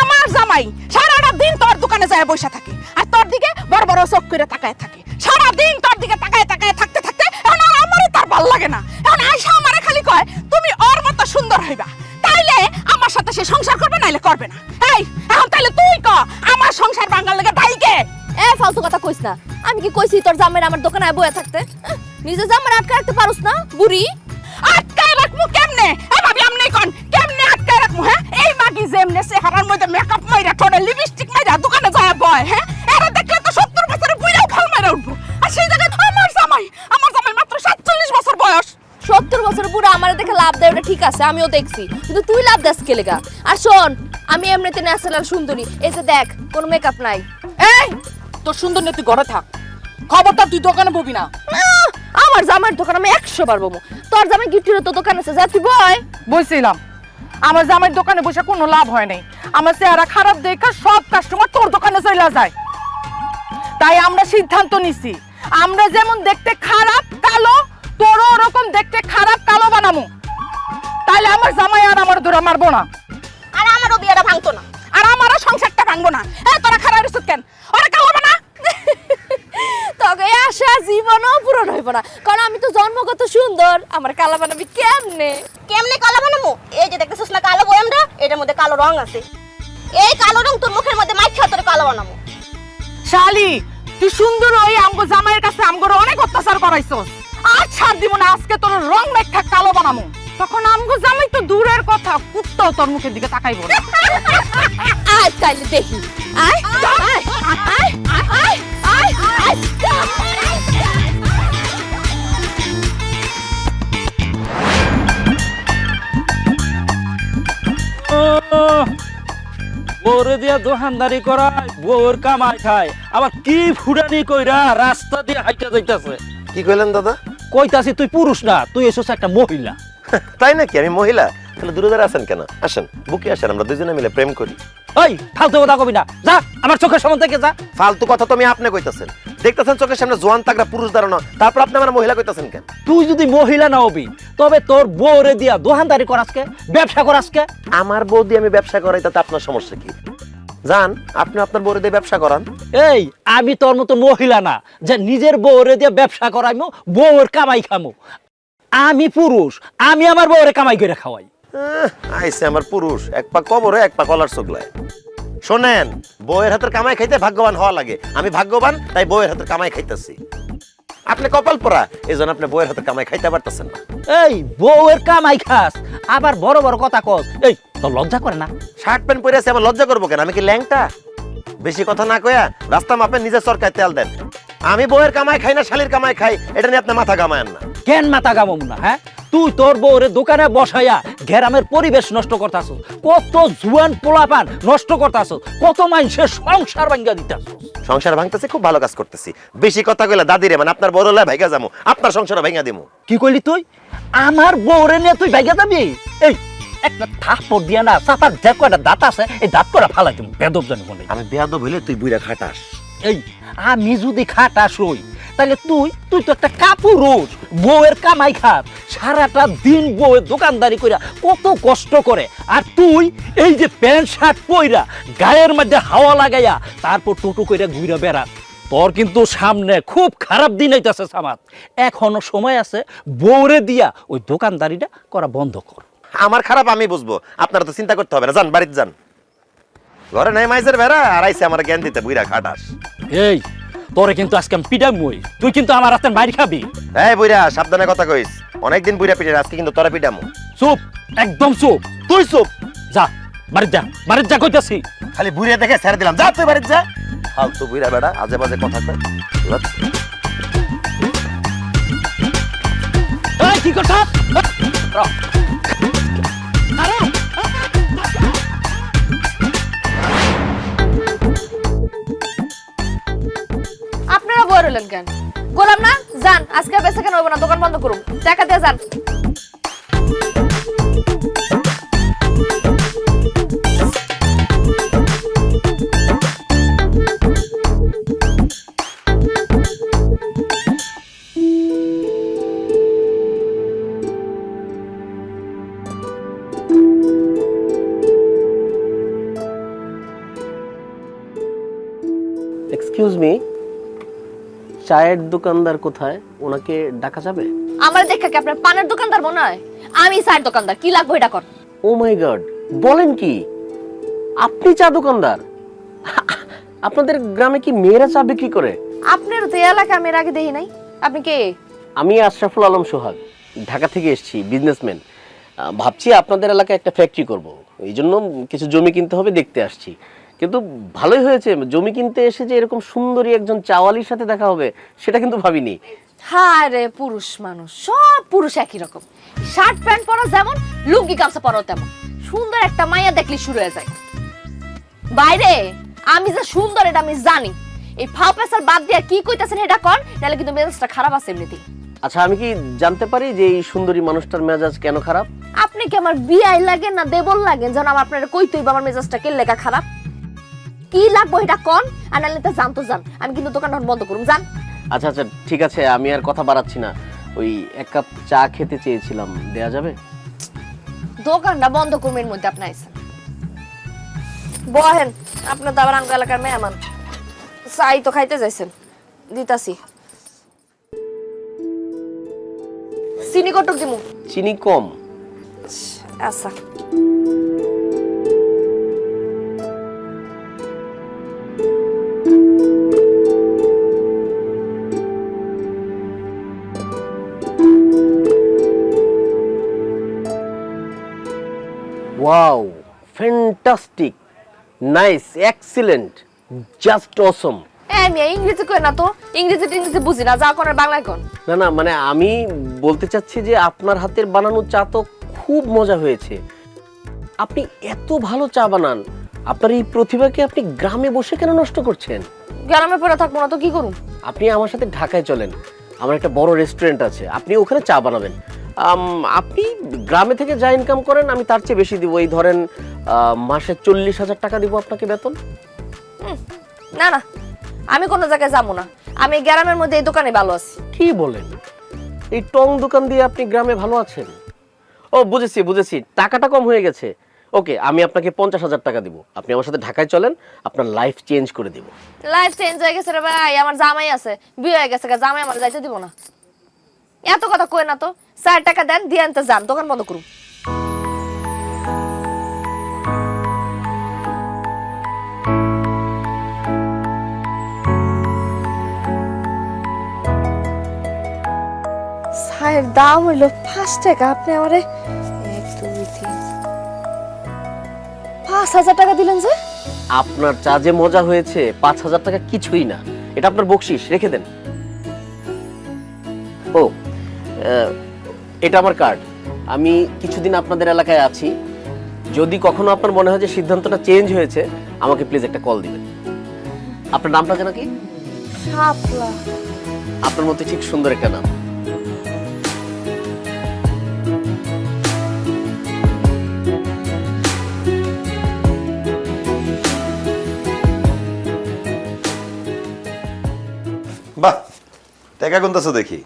আমার জামাই সারাটা দিন তোর দোকানে যায় বসে থাকে, আর তোর দিকে বড় বড় চোখ করে তাকায় থাকে। সারা দিন তোর দিকে তাকায় তাকায় থাকতে থাকতে এখন আর আমারই তার ভাল লাগে না। এখন আয়সা আমারে খালি কয় তুমি ওর মতো সুন্দর হইবা, তাইলে আমার সাথে সে সংসার করবে, নাইলে করবে না। এই এখন তাইলে তুই ক, আমার সংসার ভাঙার লাগে দায়ী কে? ফালতু কথা কইস না। আমি কি কইছি তোর জামাই আমার দোকানে বয়ে থাকতে? নিজে জামাই আটকে রাখতে পারুস না বুড়ি? আটকায় রাখমু কেমনে? ভাবি আমনে কোন কেমনে আটকায় রাখমু? হ্যাঁ, এই মাগি যেমনে চেহারার মধ্যে মেকআপ মাইরা ঠোঁটে লিপস্টিক মাইরা দোকানে যায় বয়, হ্যাঁ, এরা দেখলে তো 70 বছরের বুইড়াও ফাল মাইরা উঠবো। আর সেই জায়গায় আমার জামাই মাত্র 47 বছর বয়স। 70 বছর বুড়া আমারে দেখে লাভ দেয়, ওটা ঠিক আছে, আমিও দেখছি, কিন্তু তুই লাভ দেস কে লেগা? আর শোন, আমি এমনিতে ন্যাচারাল সুন্দরী, এই যে দেখ কোনো মেকআপ নাই। এই তোর সুন্দর নেই, তুই ঘরে থাক, খবরটা তুই দোকানে ববি না। আমার জামাইয়ের দোকান আমি 100 বার বমু। তোর জামাই গিফটের তো দোকান আছে, যা তুই বয়। বলছিলাম আমার জামাইয়ের দোকানে বসে কোনো লাভ হয় নাই। আমার চেহারা খারাপ দেখা সব কাস্টমার তোর দোকানে চলে যায়। তাই আমরা সিদ্ধান্ত নিছি, আমরা যেমন দেখতে খারাপ কালো, তোরও ওরকম দেখতে খারাপ কালো বানামু। তাইলে আমার জামাই আর আমার ধরে মারবো না, আর আমারও বিয়েটা ভাঙতো না, আর আমারও সংসারটা ভাঙবো না। তোরা খারাপ রিসুত কেন? ওরা কালো বানা। তোকে আশা জীবনও পূরণ হইব না, কারণ আমি তো জন্মগত সুন্দর। আমার কালা বানাবি কেমনে? কেমনে কালা বানাবো? এই যে দেখতেছিস না কালো বয়ামটা, এটার মধ্যে কালো রং আছে। এই কালো রং তোর মুখের মধ্যে মাইখা তোর কালো বানাবো। শালি, তুই সুন্দর ওই আমগো জামাইয়ের কাছে আমগোর অনেক অত্যাচার করাইছস। আর ছাড় দিব না, আজকে তোর রং মেখা কালো বানামু। তখন আমগো জামাই তো দূরের কথা, কুত্তাও তোর মুখের দিকে তাকাইবো না। আয় তাইলে দেখি, আয় আয় আয় আয় আয় আয়। বউরে দিয়া দোকানদারি করায়, বউর কামাই খায়, আবার কি ফুটানি কইরা রাস্তা দিয়ে হাইটা যাইতাছে। কি কইলেন দাদা? কইতাছি তুই পুরুষ না, তুই এসেছ একটা মহিলা। তাই নাকি? আমি মহিলা? তাহলে দূরে দাঁড়া আছেন কেন? আসেন, বুকে আসেন, আমরা দুজনে মিলে প্রেম করি। ওই ফালতু কথা কবি না, যা আমার চোখের সামনে থেকে যা। ফালতু কথা তো আমি আপনি কইতাছেন, দেখতেছেন চোখের সামনে জোয়ান তাগড়া পুরুষ দাঁড়ানো, তারপর আপনি আমার মহিলা কইতাছেন কেন? তুই যদি মহিলা না হবি, তবে তোর বউরে দিয়া দোকানদারি করাসকে, ব্যবসা করাসকে। আমার বউ দিয়ে আমি ব্যবসা করাই, তাতে আপনার সমস্যা কি? জান, আপনি আপনার বউরে দিয়ে ব্যবসা করান। এই আমি তোর মতো মহিলা না যে নিজের বউরে দিয়ে ব্যবসা করাইমু, বউর কামাই খামু। আমি পুরুষ, আমি আমার বউরে কামাই করে খাওয়াই। আইসে আমার পুরুষ, এক পা কবরে এক পা কলার চোগলায়। শোনেন, বউয়ের হাতের কামাই খাইতে ভাগ্যবান হওয়া লাগে। আমি ভাগ্যবান, তাই বউয়ের হাতের কামাই খাইতেছি। আপনি কপাল পোড়া, এই জন্য আপনি বউয়ের হাতের কামাই খাইতে পারতেছেন না। এই বউয়ের কামাই খাস, আবার বড় বড় কথা কস। এই তোর লজ্জা করে না? শার্ট প্যান্ট পরে আছে, আমার লজ্জা করবো কেন? আমি কি ল্যাংটা? বেশি কথা না কয়া রাস্তা মাপেন, নিজের সরকার তেল দেন। আমি বউয়ের কামাই খাই না শালির কামাই খাই, এটা নিয়ে আপনি মাথা ঘামায়েন না। কেন মাথা গামাম না? হ্যাঁ, তুই তোর বউরে দোকানে বসাইয়া গ্রামের পরিবেশ নষ্ট করতাছ, কত জুয়ান পোলাপান নষ্ট করতাছ, কত মানুষের সংসার ভাঙ্গা দিতাছ। সংসার ভাঙতেছে, খুব ভালো কাজ করতেছি। বেশি কথা কইলা দাদিরে মানে আপনার বড় লাই ভাইগা যামু, আপনার সংসার ভাঙা দিমু। কি কইলি তুই? আমার বউরে নিয়ে তুই ভাইগা যাবি? এই একটা থাপ্পড় দিয়া না, চাপার যে কয়টা দাঁত আছে এই দাঁত করে ফালাই দিমু, বেদব জানি বলে। আমি বেয়াদব হইলে তুই বুইরা খাটাস। এই আমি যদি খাটাস হই তাহলে তুই তো একটা কাপুরুষ, বউয়ের কামাই খাস, সারাটা দিন বউয়ের দোকানদারি কইরা কত কষ্ট করে, আর তুই এই যে প্যান্ট শার্ট পইরা গায়ের মধ্যে হাওয়া লাগাইয়া তারপর টোটো কইরা ঘুরে বেড়াস। তোর কিন্তু সামনে খুব খারাপ দিন আইতাছে সামাদ। এখনো সময় আছে, বউরে দিয়া ওই দোকানদারিটা করা বন্ধ কর। আমার খারাপ আমি বুঝবো, আপনারা তো চিন্তা করতে হবে না। যান বাড়িতে যান, ঘরে নাই মাইজের বেড়া আর আইসে আমার জ্ঞান দিতে বুইরা খাটাস। এই তোরে কিন্তু আজকে আমি পিটামই, তুই কিন্তু আমার হাতে মারি খাবি। এই বুইরা সাবধানে কথা কইস, অনেকদিন বুইরা পিটে, আজকে কিন্তু তোরা পিটামু। চুপ, একদম চুপ। তুই চুপ, যা বাড়িতে যা, বাড়িতে যা কইতাছি। খালি বুইরা দেখে ছেড়ে দিলাম, যা তুই বাড়িতে যা। ফালতু বুইরা বেড়া আজে বাজে কথা কয়। এই কি করছ? আপনারা বড় হলেন কেন? গোলাম না যান, আজকে বেচা কেন হইব না, দোকান বন্ধ করুন, টাকা দিয়ে যান। এক্সকিউজ মি, চায়ের দোকানদার কোথায়? ওনাকে ডাকা যাবে? আমার দেখা কি আপনার পানের দোকানদার মনে হয়? আমি চায়ের দোকানদার, কি লাগবে এটা কর। ও মাই গড, বলেন কি আপনি চা দোকানদার? আপনাদের গ্রামে কি মেয়েরা চা বিক্রি করে? আপনার তো এলাকা আমি এর আগে দেখি নাই। আপনি কে? আমি আশরাফুল আলম সোহাগ, ঢাকা থেকে এসেছি, বিজনেসম্যান। ভাবছি আপনাদের এলাকায় একটা ফ্যাক্টরি করব, এই জন্য কিছু জমি কিনতে হবে, দেখতে আসছি। কিন্তু ভালোই হয়েছে, জমি কিনতে এসে যে এরকম সুন্দরী একজন চাওয়ালির সাথে দেখা হবে সেটা কিন্তু ভাবিনি। হ্যাঁ রে, পুরুষ মানুষ, সব পুরুষ একই রকম, শার্ট প্যান্ট পরা যেমন, লুঙ্গি গামছা পরা তেমন। সুন্দর একটা মাইয়া দেখলি শুরু হয়ে যায়। বাইরে আমি যে সুন্দর এটা আমি জানি। এই ফাও পেছার বাদ দিয়ে কি কইতাছেন এটা কোন, নাহলে কিন্তু মেজাজটা খারাপ আছে এমনিতেই। আচ্ছা, আমি কি জানতে পারি যে এই সুন্দরী মানুষটার মেজাজ কেন খারাপ? আপনি কি আমার বিয়াই লাগেন না দেবল লাগেন যেন আমার আপনার কইতেই আমার মেজাজটা কে লেখা খারাপ? কি লাগবো এটা কোন, আর নাহলে তো জান তো জান, আমি কিন্তু দোকানটা বন্ধ করুম, জান। আচ্ছা আচ্ছা ঠিক আছে, আমি আর কথা বাড়াচ্ছি না। ওই এক কাপ চা খেতে চেয়েছিলাম, দেয়া যাবে? দোকানটা বন্ধ করবেন মধ্যে আপনি আইছেন, বহেন। আপনার তো আবার আঙ্গ এলাকার মেহমান, চাই তো খাইতে যাইছেন, দিতাছি। চিনি কটক দিমু? চিনি কম। আচ্ছা। Wow, fantastic, nice, excellent, just অসম। আমি ইংরেজি কই না তো, ইংরেজি বুঝি না, যা কোনের বাংলায় কোন। না না, মানে আমি বলতে চাচ্ছি যে আপনার হাতের বানানো চা তো খুব মজা হয়েছে। আপনি এত ভালো চা বানান, আপনার এই প্রতিভাকে আপনি গ্রামে বসে কেন নষ্ট করছেন? গ্রামে পড়ে থাকবো না তো কি করুম? আপনি আমার সাথে ঢাকায় চলেন, আমার একটা বড় রেস্টুরেন্ট আছে, আপনি ওখানে চা বানাবেন। আপনি গ্রামে থেকে যা ইনকাম করেন আমি তার চেয়ে বেশি দিব। এই ধরেন মাসে 40,000 টাকা দিব আপনাকে বেতন। না না, আমি কোনো জায়গায় যাবো না, আমি গ্রামের মধ্যে এই দোকানে ভালো আছি। কি বলেন? এই টং দোকান দিয়ে আপনি গ্রামে ভালো আছেন? ও বুঝেছি বুঝেছি, টাকাটা কম হয়ে গেছে। ওকে, আমি আপনাকে 50,000 টাকা দিব, আপনি আমার সাথে ঢাকায় চলেন, আপনার লাইফ চেঞ্জ করে দিব। লাইফ চেঞ্জ হয়ে গেছে রে ভাই, আমার জামাই আছে, বিয়ে হয়ে গেছে, জামাই আমার যাইতে দিব না। এত কথা কই না তো, 4 টাকা দেন, দিয়ে আনতে যান, দোকান বন্ধ করুন। চায়ের দাম হইল 5 টাকা, আপনি আমারে 1 2 3 5,000 টাকা দিলেন যে? আপনার চা যে মজা হয়েছে, 5,000 টাকা কিছুই না, এটা আপনার বকশিশ, রেখে দেন। ও এটা আমার কার্ড। আমি কিছুদিন আপনাদের এলাকায় আছি। যদি কখনো আপনার মনে হয় যে সিদ্ধান্তটা চেঞ্জ হয়েছে, আমাকে প্লিজ একটা কল দিবেন। আপনার নামটা যেন কি? শাপলা। আপনার মতো ঠিক সুন্দর একটা নাম। বাহ, টাকা গুনতেছো দেখি।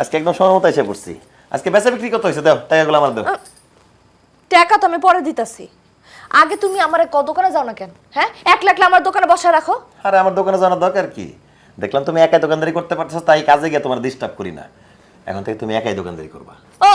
আজকে একদম সময় মতো এসে পড়ছি। আজকে বেচা বিক্রি কত হয়েছে? দাও টাকাগুলো আমার দাও। টাকা তো আমি পরে দিতাছি, আগে তুমি আমার দোকানে যাও না কেন? হ্যাঁ, একলা একলা আমার দোকানে বসায় রাখো। আরে আমার দোকানে জানার দরকার কি? দেখলাম তুমি একাই দোকানদারি করতে পারছো, তাই কাজে গিয়ে তোমার ডিস্টার্ব করি না। এখন থেকে তুমি একাই দোকানদারি করবা। ও,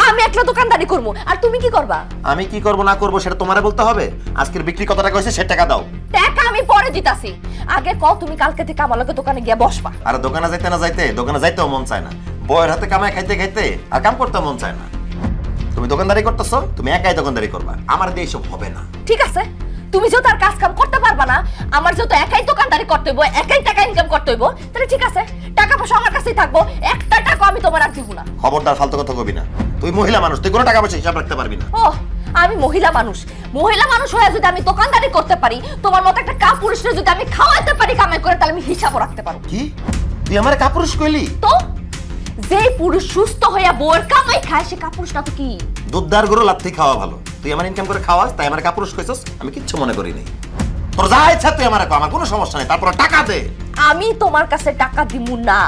আমি একলা দোকানদারি করবো, আর তুমি কি করবা? আমি কি করব না করব সেটা তোমারে বলতে হবে। আজকের বিক্রি কত টাকা হয়েছে সে টাকা দাও। টাকা আমি পরে দিতাছি, আগে কও তুমি কালকে থেকে আমার লগে দোকানে গিয়ে বসবা। আর দোকানে যাইতে না যাইতে, দোকানে যাইতেও মন চায় না। বউয়ের হাতে কামাই খাইতে খাইতে আর কাম করতে মন চায় না। তুমি দোকানদারি করতেছো, তুমি একাই দোকানদারি করবা। আমার দিয়ে এসব হবে না। ঠিক আছে, তুমি যেহেতু আর কাজ কাম করতে পারবা না, আমার যেহেতু একাই দোকানদারি করতে হইব, একাই টাকা ইনকাম করতে হইব, তাহলে ঠিক আছে, টাকা পয়সা আমার কাছেই থাকবো, একটা টাকা আমি তোমার আর দিব না। খবরদার ফালতু কথা কবি না। তুই মহিলা মানুষ, তুই কোনো টাকা পয়সা হিসাব রাখতে পারবি না। ও, আমি মহিলা মানুষ, মহিলা মানুষ হয়ে যদি আমি দোকানদারি করতে পারি, তোমার মতো একটা কাপুরুষরে যদি আমি খাওয়াতে পারি কামাই করে, তাহলে আমি হিসাবও রাখতে পারবো। কি তুই আমার কাপুরুষ কইলি? তো যে পুরুষ সুস্থ হইয়া বউয়ের কামাই খায়, সে কাপুরুষ না তো কি? দুধদার গরু লাথি খাওয়া ভালো। তুই আমার ইনকাম করে খাওয়াস, তাই আমার কাপুরুষ কইছস, আমি কিচ্ছু মনে করি নাই। তোর যা ইচ্ছা তুই আমার আমার কোনো সমস্যা নেই, তারপর টাকা দে। আমি তোমার কাছে টাকা দিমু না।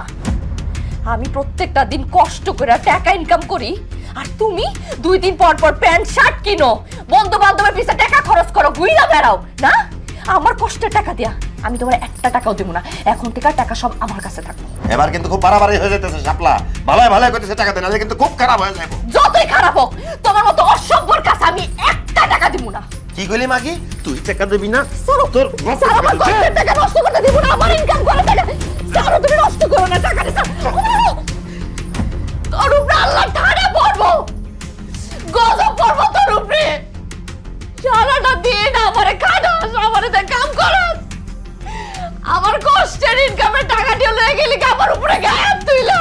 আমি প্রত্যেকটা দিন কষ্ট করে টাকা ইনকাম করি, আর তুমি 2 দিন পর পর প্যান্ট শার্ট কিনো, বন্ধু বান্ধবের পিছে টাকা খরচ করো, ঘুইরা বেড়াও না। আমার কষ্টের টাকা দিয়া আমি তোমার একটা টাকাও দেবো না। এখন থেকে টাকা সব আমার কাছে থাকবে। এবার কিন্তু খুব বাড়াবাড়ি হয়ে যাইতেছে শাপলা। ভালোই ভালোই কইতেছে টাকা দে, নালে কিন্তু খুব খারাপ হয়ে যাবে। যতই খারাপ হোক, তোমার মতো অসভ্যর কাছে আমি একটা টাকা দিব না। কি কইলি মাগি? তুই টাকা দিবি না? তোর আমার কষ্টের টাকা নষ্ট করতে দিব না। আমার ইনকাম করে টাকা ছাড়ো, তুমি নষ্ট করো না টাকা। তোর উপরে আল্লাহ ঠাড়া পড়বো, গজব পড়বো তোর উপরে। সারাটা দিন আমারে খাটাস, আমারে দিয়ে কাম করাস, আমার কষ্টের ইনকামের টাকা দিয়ে লয়ে গেলি আমার উপরে গায়েব তুইলা।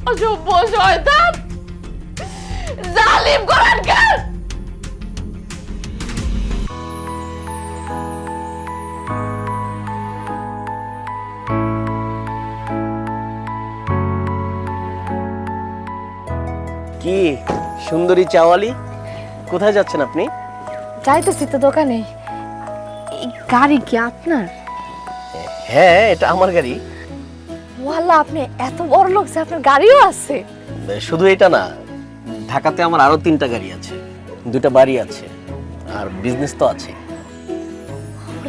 অসভ্য শয়তান, জালিম কোরআনকার। কি সুন্দরী চাওয়ালি, কোথায় যাচ্ছেন আপনি? যাইতেছি তো দোকানে। এই গাড়ি কি আপনার? হ্যাঁ, এটা আমার গাড়ি। ওয়াল্লাহ, আপনি এত বড় লোক যে আপনার গাড়িও আছে। শুধু এটা না, ঢাকাতে আমার আরো 3টা গাড়ি আছে, 2টা বাড়ি আছে, আর বিজনেস তো আছে।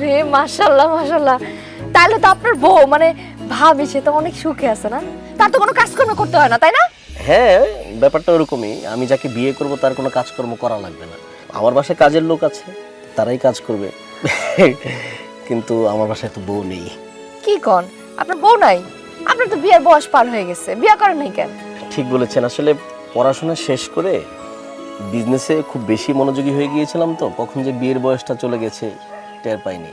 রে মাশাআল্লাহ মাশাআল্লাহ, তাহলে তো আপনার বউ মানে ভাবি, সে তো অনেক সুখে আছে না? তার তো কোনো কাজকর্ম করতে হয় না, তাই না? হ্যাঁ, ব্যাপারটা ওরকমই। আমি যাকে বিয়ে করব তার কোনো কাজকর্ম করা লাগবে না। আমার বাসায় কাজের লোক আছে, তারাই কাজ করবে। কিন্তু আমার বাসায় তো বউ নেই। কি কোন, আপনার বউ নাই? আপনার তো বিয়ের বয়স পার হয়ে গেছে, বিয়ে করেন নাই কেন? ঠিক বলেছেন, আসলে পড়াশোনা শেষ করে বিজনেসে খুব বেশি মনোযোগী হয়ে গিয়েছিলাম, তো কখন যে বিয়ের বয়সটা চলে গেছে টের পাইনি।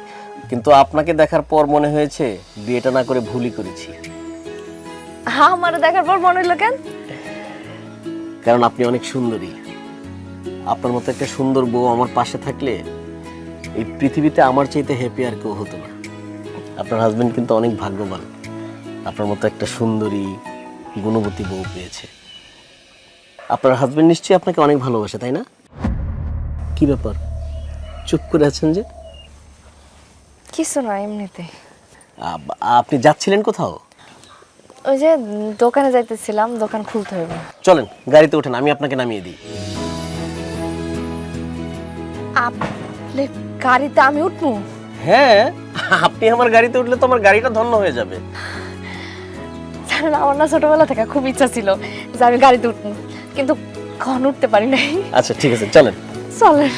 কিন্তু আপনাকে দেখার পর মনে হয়েছে বিয়েটা না করে ভুলই করেছি। হ্যাঁ, আমার দেখার পর মনে হলো কেন? কারণ আপনি অনেক সুন্দরী। আপনার মতো একটা সুন্দর বউ আমার পাশে থাকলে এই পৃথিবীতে আমার চাইতে হ্যাপি আর কেউ হতো না। আপনার হাজবেন্ড কিন্তু অনেক ভাগ্যবান, আপনার মতো একটা সুন্দরী গুণবতী বউ পেয়েছে। আপনার হাজবেন্ড নিশ্চয়ই আপনাকে অনেক ভালোবাসে, তাই না? কি ব্যাপার, চুপ করে আছেন যে? কিছু না, এমনিতে। আপনি যাচ্ছিলেন কোথাও? ওই যে দোকানে যাইতেছিলাম, দোকান খুলতে হবে। চলেন গাড়িতে ওঠেন, আমি আপনাকে নামিয়ে দিই। আপনি গাড়িতে আমি উঠবো? হ্যাঁ, আপনি আমার গাড়িতে উঠলে তো আমার গাড়িটা ধন্য হয়ে যাবে। জানেন, আমার না ছোটবেলা থেকে খুব ইচ্ছা ছিল যে আমি গাড়িতে উঠবো, কিন্তু কখন উঠতে পারি নাই। আচ্ছা ঠিক আছে, চলেন। চলেন।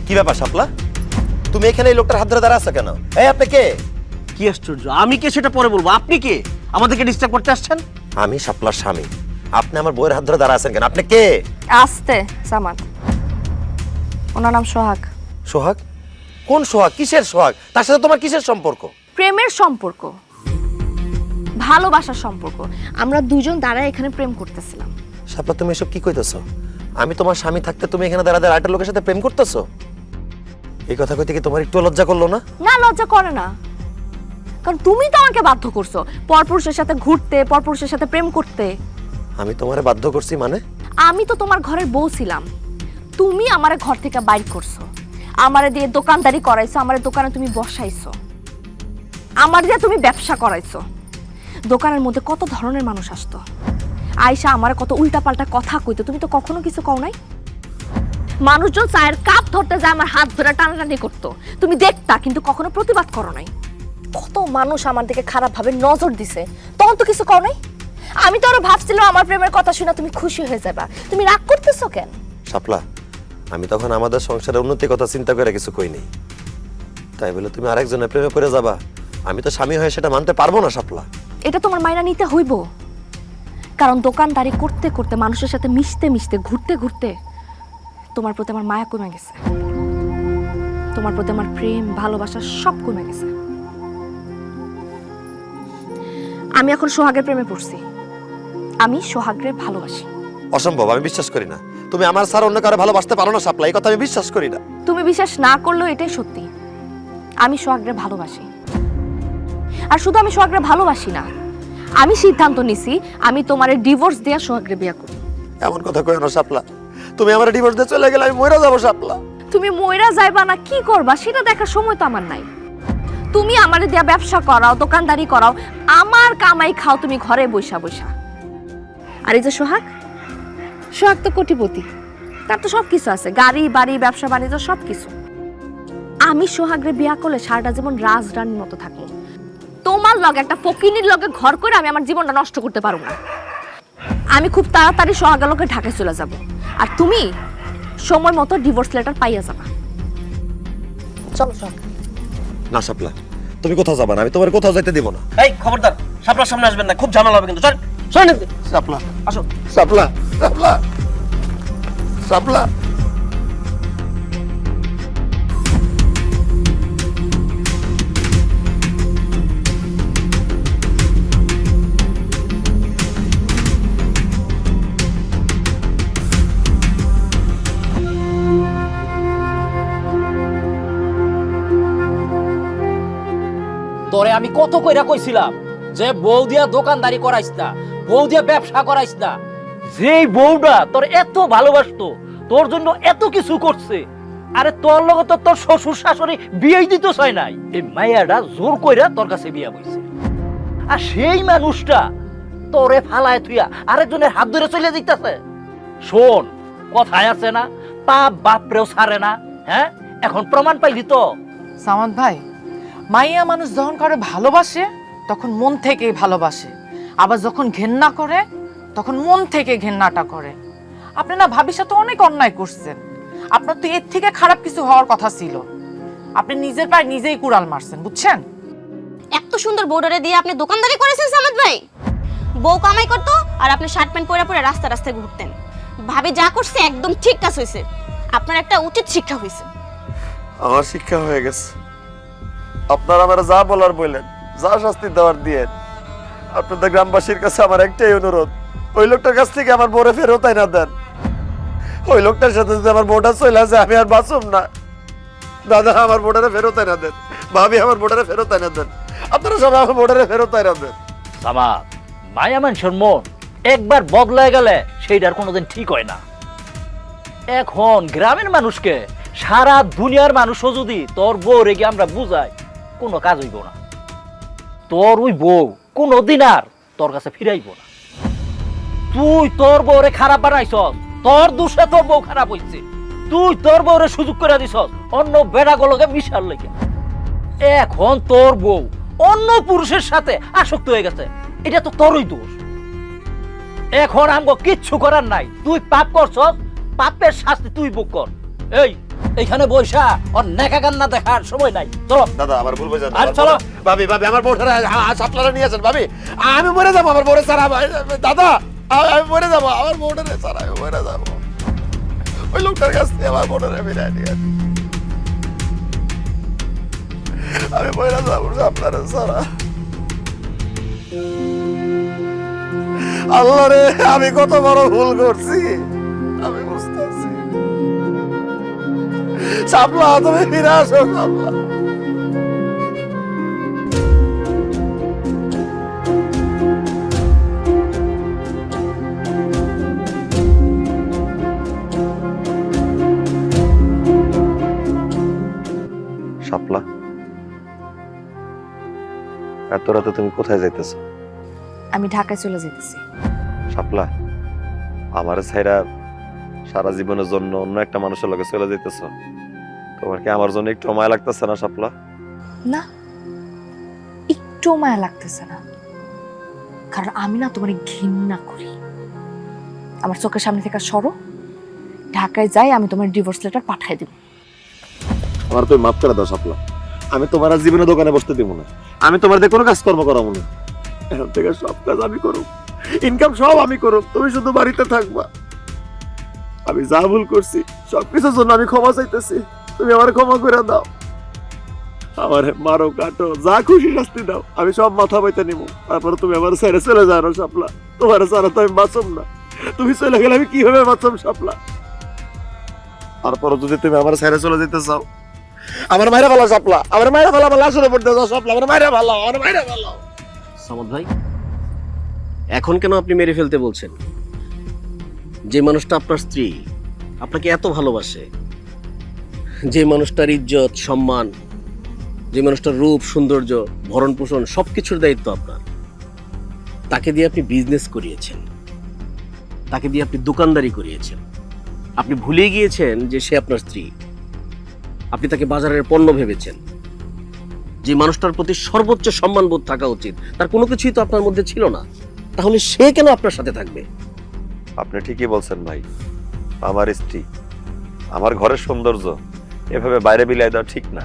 কি ব্যাপার শাপলা, তুমি এখানে এই লোকটার হাত ধরে দাঁড়া আছো কেন? এই আপনি কে? কি আশ্চর্য, আমি কে সেটা পরে বলবো, আপনি কে আমাদেরকে ডিস্টার্ব করতে আসছেন? আমি শাপলার স্বামী, আপনি আমার বউয়ের হাত ধরে দাঁড়া আছেন কেন? আপনি কে? আস্তে সামাদ, ওনার নাম সোহাগ। সোহাগ? কোন সোহাগ? কিসের সোহাগ? তার সাথে তোমার কিসের সম্পর্ক? প্রেমের সম্পর্ক, ভালোবাসার সম্পর্ক। আমরা দুজন দাঁড়ায় এখানে প্রেম করতেছিলাম। শাপলা তুমি এসব কি কইতেছো? আমি তোমার স্বামী থাকতে তুমি এখানে দাঁড়া দাঁড়া আরেকটা লোকের সাথে প্রেম করতেছো? এই কথা কইতে কি তোমার একটু লজ্জা করলো না? না, লজ্জা করে না, কারণ তুমি তো আমাকে বাধ্য করছো পরপুরুষের সাথে ঘুরতে, পরপুরুষের সাথে প্রেম করতে। আমি তোমারে বাধ্য করছি মানে? আমি তো তোমার ঘরের বউ ছিলাম, তুমি আমারে ঘর থেকে বাইর করছো, আমারে দিয়ে দোকানদারি করাইছো, আমারে দোকানে তুমি বসাইছো, আমার দিয়ে তুমি ব্যবসা করাইছো। দোকানের মধ্যে কত ধরনের মানুষ আসতো, আয়শা আমার কত উল্টাপাল্টা কথা কইতো, তুমি তো কখনো কিছু কও নাই। মানুষজন চায়ের কাপ ধরতে যায় আমার হাত ধরে টানাটানি করতো, তুমি দেখতা কিন্তু কখনো প্রতিবাদ করো নাই। কত মানুষ আমার দিকে খারাপ ভাবে নজর দিছে, তখন তো কিছু কও নাই। আমি তো আরো ভাবছিলাম আমার প্রেমের কথা শুনে তুমি খুশি হয়ে যাবা, তুমি রাগ করতেছো কেন? শাপলা, আমি তখন আমাদের সংসারের উন্নতির কথা চিন্তা করে কিছু কই নাই, তাই বলে তুমি আরেকজনের প্রেমে পড়ে যাবা? আমি তো স্বামী হয়ে সেটা মানতে পারবো না শাপলা। এটা তোমার মাইনা নিতে হইব, কারণ দোকানদারি করতে করতে, মানুষের সাথে মিশতে মিশতে, ঘুরতে ঘুরতে তোমার প্রতি আমার মায়া কমে গেছে, তোমার প্রতি আমার প্রেম ভালোবাসা সব কমে গেছে। আমি এখন সোহাগের প্রেমে পড়ছি, আমি সোহাগের ভালোবাসি। অসম্ভব, আমি বিশ্বাস করি না। তুমি আমার ছাড়া অন্য কারো ভালোবাসতে পারো না শাপলা, এই কথা আমি বিশ্বাস করি না। তুমি বিশ্বাস না করলেও এটাই সত্যি, আমি সোহাগের ভালোবাসি। আর শুধু আমি সোহাগের ভালোবাসি না, আমি সিদ্ধান্ত নিছি আমি তোমারে ডিভোর্স দিয়ে সোহাগের বিয়ে করব। এমন কথা কই না শাপলা, তুমি আমার ডিভোর্স দিয়ে চলে গেলে আমি মরে যাবো শাপলা। তুমি মইরা যাইবা না কি করবা সেটা দেখার সময় তো আমার নাই। তুমি আমারে দিয়া ব্যবসা করাও, দোকানদারি করাও, আমার কামাই খাও তুমি ঘরে বইসা বইসা। আর এই যে সোহাগ, সোহাগ তো কোটিপতি, তার তো সব কিছু আছে, গাড়ি বাড়ি ব্যবসা বাণিজ্য সব কিছু। আমি সোহাগরে বিয়া করলে সারাটা জীবন রাজরানীর মতো থাকবো, তোমার লগে একটা ফকিনীর লগে ঘর করে আমি আমার জীবনটা নষ্ট করতে পারবো না। আমি খুব তাড়াতাড়ি সোহাগের লগে ঢাকায় চলে যাব, আর তুমি সময় মতো ডিভোর্স লেটার পাইয়া যাবা। চলো সোহাগ। না শাপলা, তুমি কোথাও যাবা না, আমি তোমার কোথাও যাইতে দিব না। এই খবরদার, সামনার সামনে আসবেন না, খুব ঝামেলা হবে কিন্তু। চল চল শাপলা, আসো। শাপলা, শাপলা, শাপলা। তোরে আমি কত কইরা কইছিলাম যে বউ দিয়া দোকানদারি করাইস না, বউ দিয়া ব্যবসা করাইস না। যেই বউটা তোর এত ভালোবাসতো, তোর জন্য এত কিছু করছে, আরে তোর লগে তো তোর শ্বশুর শাশুড়ি বিয়েই দিতে চায় নাই, এই মাইয়াটা জোর কইরা তোর কাছে বিয়া বইছে। আর সেই মানুষটা তোরে ফালায় থুইয়া আরেকজনের হাত ধরে চলে যাইতাছে। শোন, কথায় আছে না, পাপ বাপরেও ছাড়ে না। হ্যাঁ, এখন প্রমাণ পাইলি তো। সামাদ ভাই, মাইয়া মানুষ যখন করে ভালোবাসে তখন মন থেকেই ভালোবাসে, আবার যখন ঘেন্না করে তখন মন থেকে ঘেন্নাটা করে। আপনি না ভাবির সাথে অনেক অন্যায় করছেন, আপনার তো এর থেকে খারাপ কিছু হওয়ার কথা ছিল। আপনি নিজের পায়ে নিজেই কুড়াল মারছেন, বুঝছেন? এত সুন্দর বউডারে দিয়ে আপনি দোকানদারি করেছেন সামাদ ভাই। বউ কামাই করতো আর আপনি শার্ট প্যান্ট পরে পরে রাস্তা রাস্তায় ঘুরতেন। ভাবি যা করছে একদম ঠিক কাজ হয়েছে, আপনার একটা উচিত শিক্ষা হয়েছে। আমার শিক্ষা হয়ে গেছে। আপনারা আমার যা বলার বললেন, যা শাস্তি দেওয়ার দিয়ে, আপনাদের গ্রামবাসীর কাছে আমার একটাই অনুরোধ, ওই লোকটার কাছ থেকে আমার বউরে ফেরত না দেন। ওই লোকটার সাথে যদি আমার বউটা চলে আসে আমি আর বাঁচুম না। দাদা, আমার বউটারে ফেরত না দেন। ভাবি, আমার বউটারে ফেরত না দেন। আপনারা সবাই আমার বউটারে ফেরত না দেন। আমার মায়া মানুষের মন একবার বদলায় গেলে সেইটার কোনোদিন ঠিক হয় না। এখন গ্রামের মানুষকে সারা দুনিয়ার মানুষও যদি তোর বউ রেগে আমরা বুঝাই, কোনো কাজ হইব না। তোর ওই বউ কোনোদিন আর তোর কাছে ফিরাইব না। তুই তোর বউরে খারাপ বানাইছস, তোর দোষে তোর বউ খারাপ হইছে। তুই তোর বউরে সুযোগ করে দিছস অন্য বেড়াগুলোকে মিশার লেগে। এখন তোর বউ অন্য পুরুষের সাথে আসক্ত হয়ে গেছে, এটা তো তোরই দোষ। এখন আমগো কিচ্ছু করার নাই, তুই পাপ করছস, পাপের শাস্তি তুই ভোগ কর। এই এইখানে বৈশা ওর নেকা কান্না দেখার সময় নাই। চলো দাদা আমার ভুল বুঝা আর চলো। ভাবি ভাবি আমার বউটারে সাপলারে নিয়ে আসেন ভাবি, আমি মরে যাবো আমার বউরে ছাড়া। দাদা আমি মরে যাবো, আমার বউটারে ছাড়া আমি মরে যাবো। ওই লোকটার কাছ থেকে আমার বউটারে বিদায় নিয়ে আসেন। আমি মরে যাবো আপনারা ছাড়া। আল্লাহ রে, আমি কত বড় ভুল করছি আমি বুঝতেছি। শাপলা তুমি ফিরে আসো শাপলা। শাপলা, এত রাতে তুমি কোথায় যাইতেছো? আমি ঢাকায় চলে যেতেছি। শাপলা, আমার ছাইরা সারা জীবনের জন্য অন্য একটা মানুষের লগে চলে যাইতেছ, তোমার কি আমার জন্য একটু মায়া লাগতেছে না শাপলা? না, একটু মায়া লাগতেছে না, কারণ আমি না তোমার ঘৃণা করি। আমার চোখের সামনে থেকে সরো, ঢাকায় যাই, আমি তোমার ডিভোর্স লেটার পাঠিয়ে দেব। আমার তুমি মাফ করে দাও শাপলা, আমি তোমার আর জীবনে দোকানে বসতে দিব না, আমি তোমার দিয়ে কোনো কাজকর্ম করাবো না। এখন থেকে সব কাজ আমি করব, ইনকাম সব আমি করব, তুমি শুধু বাড়িতে থাকবা। আমি যা ভুল করছি সবকিছুর জন্য আমি ক্ষমা চাইতেছি, তুমি আমার ক্ষমা করে দাও। আমার মারো কাটো যা খুশি শাস্তি দাও, আমি সব মাথা বইতে নিব। তারপরে তুমি আমার ছেড়ে চলে যাও না শাপলা, তোমার ছাড়া তো আমি বাঁচব না। তুমি চলে গেলে আমি কিভাবে বাঁচব শাপলা? তারপরে যদি তুমি আমার ছেড়ে চলে যেতে চাও, আমার মায়েরা ভালো শাপলা, আমার মায়েরা ভালো, আমার লাশের উপর দিয়ে যাও শাপলা, আমার মায়েরা ভালো, আমার মায়েরা ভালো। সামাদ ভাই, এখন কেন আপনি মেরে ফেলতে বলছেন? যে মানুষটা আপনার স্ত্রী, আপনাকে এত ভালোবাসে, যে মানুষটার ইজ্জত সম্মান, যে মানুষটার রূপ সৌন্দর্য ভরণ পোষণ সবকিছুর দায়িত্ব আপনার, তাকে দিয়ে আপনি বিজনেস করিয়েছেন, তাকে দিয়ে আপনি দোকানদারি করিয়েছেন। আপনি ভুলে গিয়েছেন যে সে আপনার স্ত্রী। আপনি তাকে বাজারের পণ্য ভেবেছেন। যে মানুষটার প্রতি সর্বোচ্চ সম্মানবোধ থাকা উচিত, তার কোনো কিছুই তো আপনার মধ্যে ছিল না। তাহলে সে কেন আপনার সাথে থাকবে? আপনি ঠিকই বলছেন ভাই, আমার স্ত্রী, আমার ঘরের সৌন্দর্য এভাবে বাইরে বিলাই দেওয়া ঠিক না।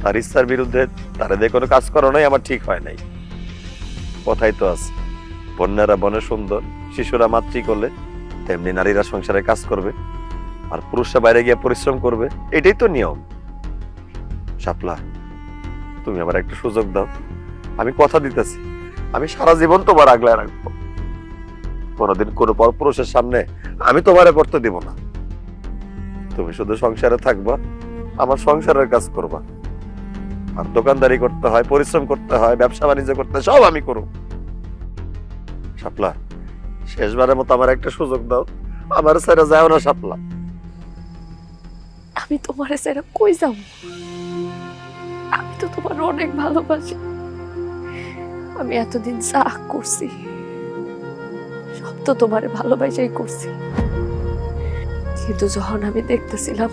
তার ইচ্ছার বিরুদ্ধে তারা দিয়ে কোনো কাজ করানোই আমার ঠিক হয় নাই। কথাই তো আছে, বন্যারা বনে সুন্দর, শিশুরা মাতৃ করলে তেমনি নারীরা সংসারে কাজ করবে, আর পুরুষরা বাইরে গিয়ে পরিশ্রম করবে, এটাই তো নিয়ম। শাপলা, তুমি আমার একটা সুযোগ দাও, আমি কথা দিতেছি, আমি সারা জীবন তোমার আগলায় রাখবো। কোনোদিন কোনো পরপুরুষের সামনে আমি তোমারে করতে দিব না। তুমি শুধু সংসারে থাকবা, আমার সংসারের কাজ করবা, আর দোকানদারি করতে হয়, পরিশ্রম করতে হয়, ব্যবসা বাণিজ্য করতে হয়, সব আমি করব। শাপলা, শেষবারের মতো আমার একটা সুযোগ দাও, আমার ছেড়ে যাও না শাপলা। আমি তোমার ছেড়ে কই যাব? আমি তো তোমার অনেক ভালোবাসি। আমি এতদিন যা করছি সব তো তোমার ভালোবাসাই করছি, কিন্তু যখন আমি দেখতেছিলাম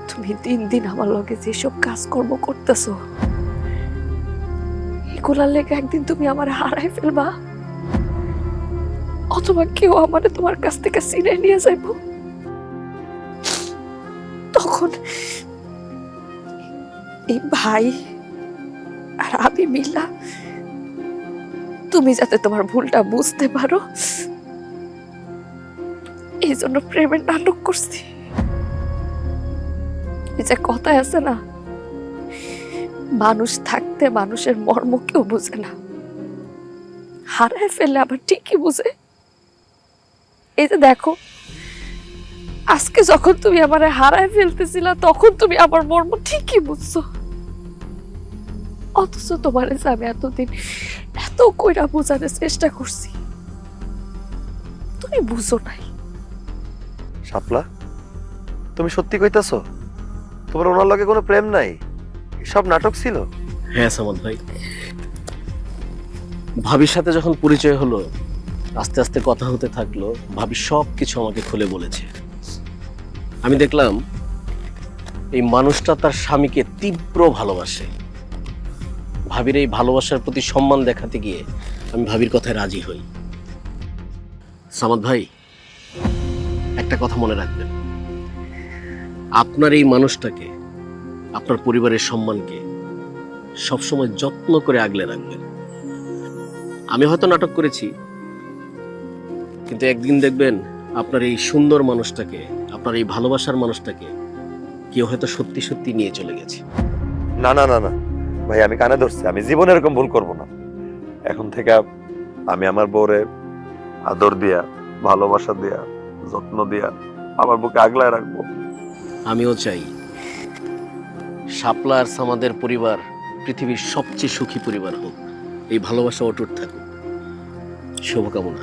তুমি দিন দিন আমার লগে যেসব কাজকর্ম করতেছো, এগুলার লেগে একদিন তুমি আমার হারাই ফেলবা, অথবা কেউ আমারে তোমার কাছ থেকে ছিনিয়ে নিয়ে যাইব, তখন এই ভাই আর আমি মিলা তুমি যাতে তোমার ভুলটা বুঝতে পারো এই জন্য প্রেমের নাটক করছি। এই যে কথায় আছে না, মানুষ থাকতে মানুষের মর্ম কেউ বুঝে না, হারায় ফেললে আবার ঠিকই বুঝে। এই যে দেখো, আজকে যখন তুমি আমারে হারায় ফেলতেছিলা তখন তুমি আমার মর্ম ঠিকই বুঝছো, অথচ তোমার আমি এতদিন এত কইরা বোঝানোর চেষ্টা করছি, তুমি বুঝো নাই। শাপলা, তুমি সত্যি কইতাছো তোমার ওনার লগে কোনো প্রেম নাই, সব নাটক ছিল? হ্যাঁ সামাদ ভাই, ভাবির সাথে যখন পরিচয় হলো, আস্তে আস্তে কথা হতে থাকলো, ভাবি সব কিছু আমাকে খুলে বলেছে। আমি দেখলাম এই মানুষটা তার স্বামীকে তীব্র ভালোবাসে। ভাবির এই ভালোবাসার প্রতি সম্মান দেখাতে গিয়ে আমি ভাবির কথায় রাজি হই। সামাদ ভাই, একটা কথা মনে রাখবেন, আপনার এই মানুষটাকে, আপনার পরিবারের সম্মানকে সবসময় যত্ন করে আগলে রাখবেন। আমি হয়তো নাটক করেছি, কিন্তু একদিন দেখবেন আপনার এই সুন্দর মানুষটাকে, আপনার এই ভালোবাসার মানুষটাকে কেউ হয়তো সত্যি সত্যি নিয়ে চলে গেছে। না না না না ভাই, আমি কানে ধরছি, আমি জীবনে এরকম ভুল করব না। এখন থেকে আমি আমার বউরে আদর দিয়া, ভালোবাসা দিয়া, যত্ন দিয়া আমার বুকে আগলায় রাখবো। আমিও চাই শাপলা আর সামাদের পরিবার পৃথিবীর সবচেয়ে সুখী পরিবার হোক, এই ভালোবাসা অটুট থাকুক। শুভকামনা।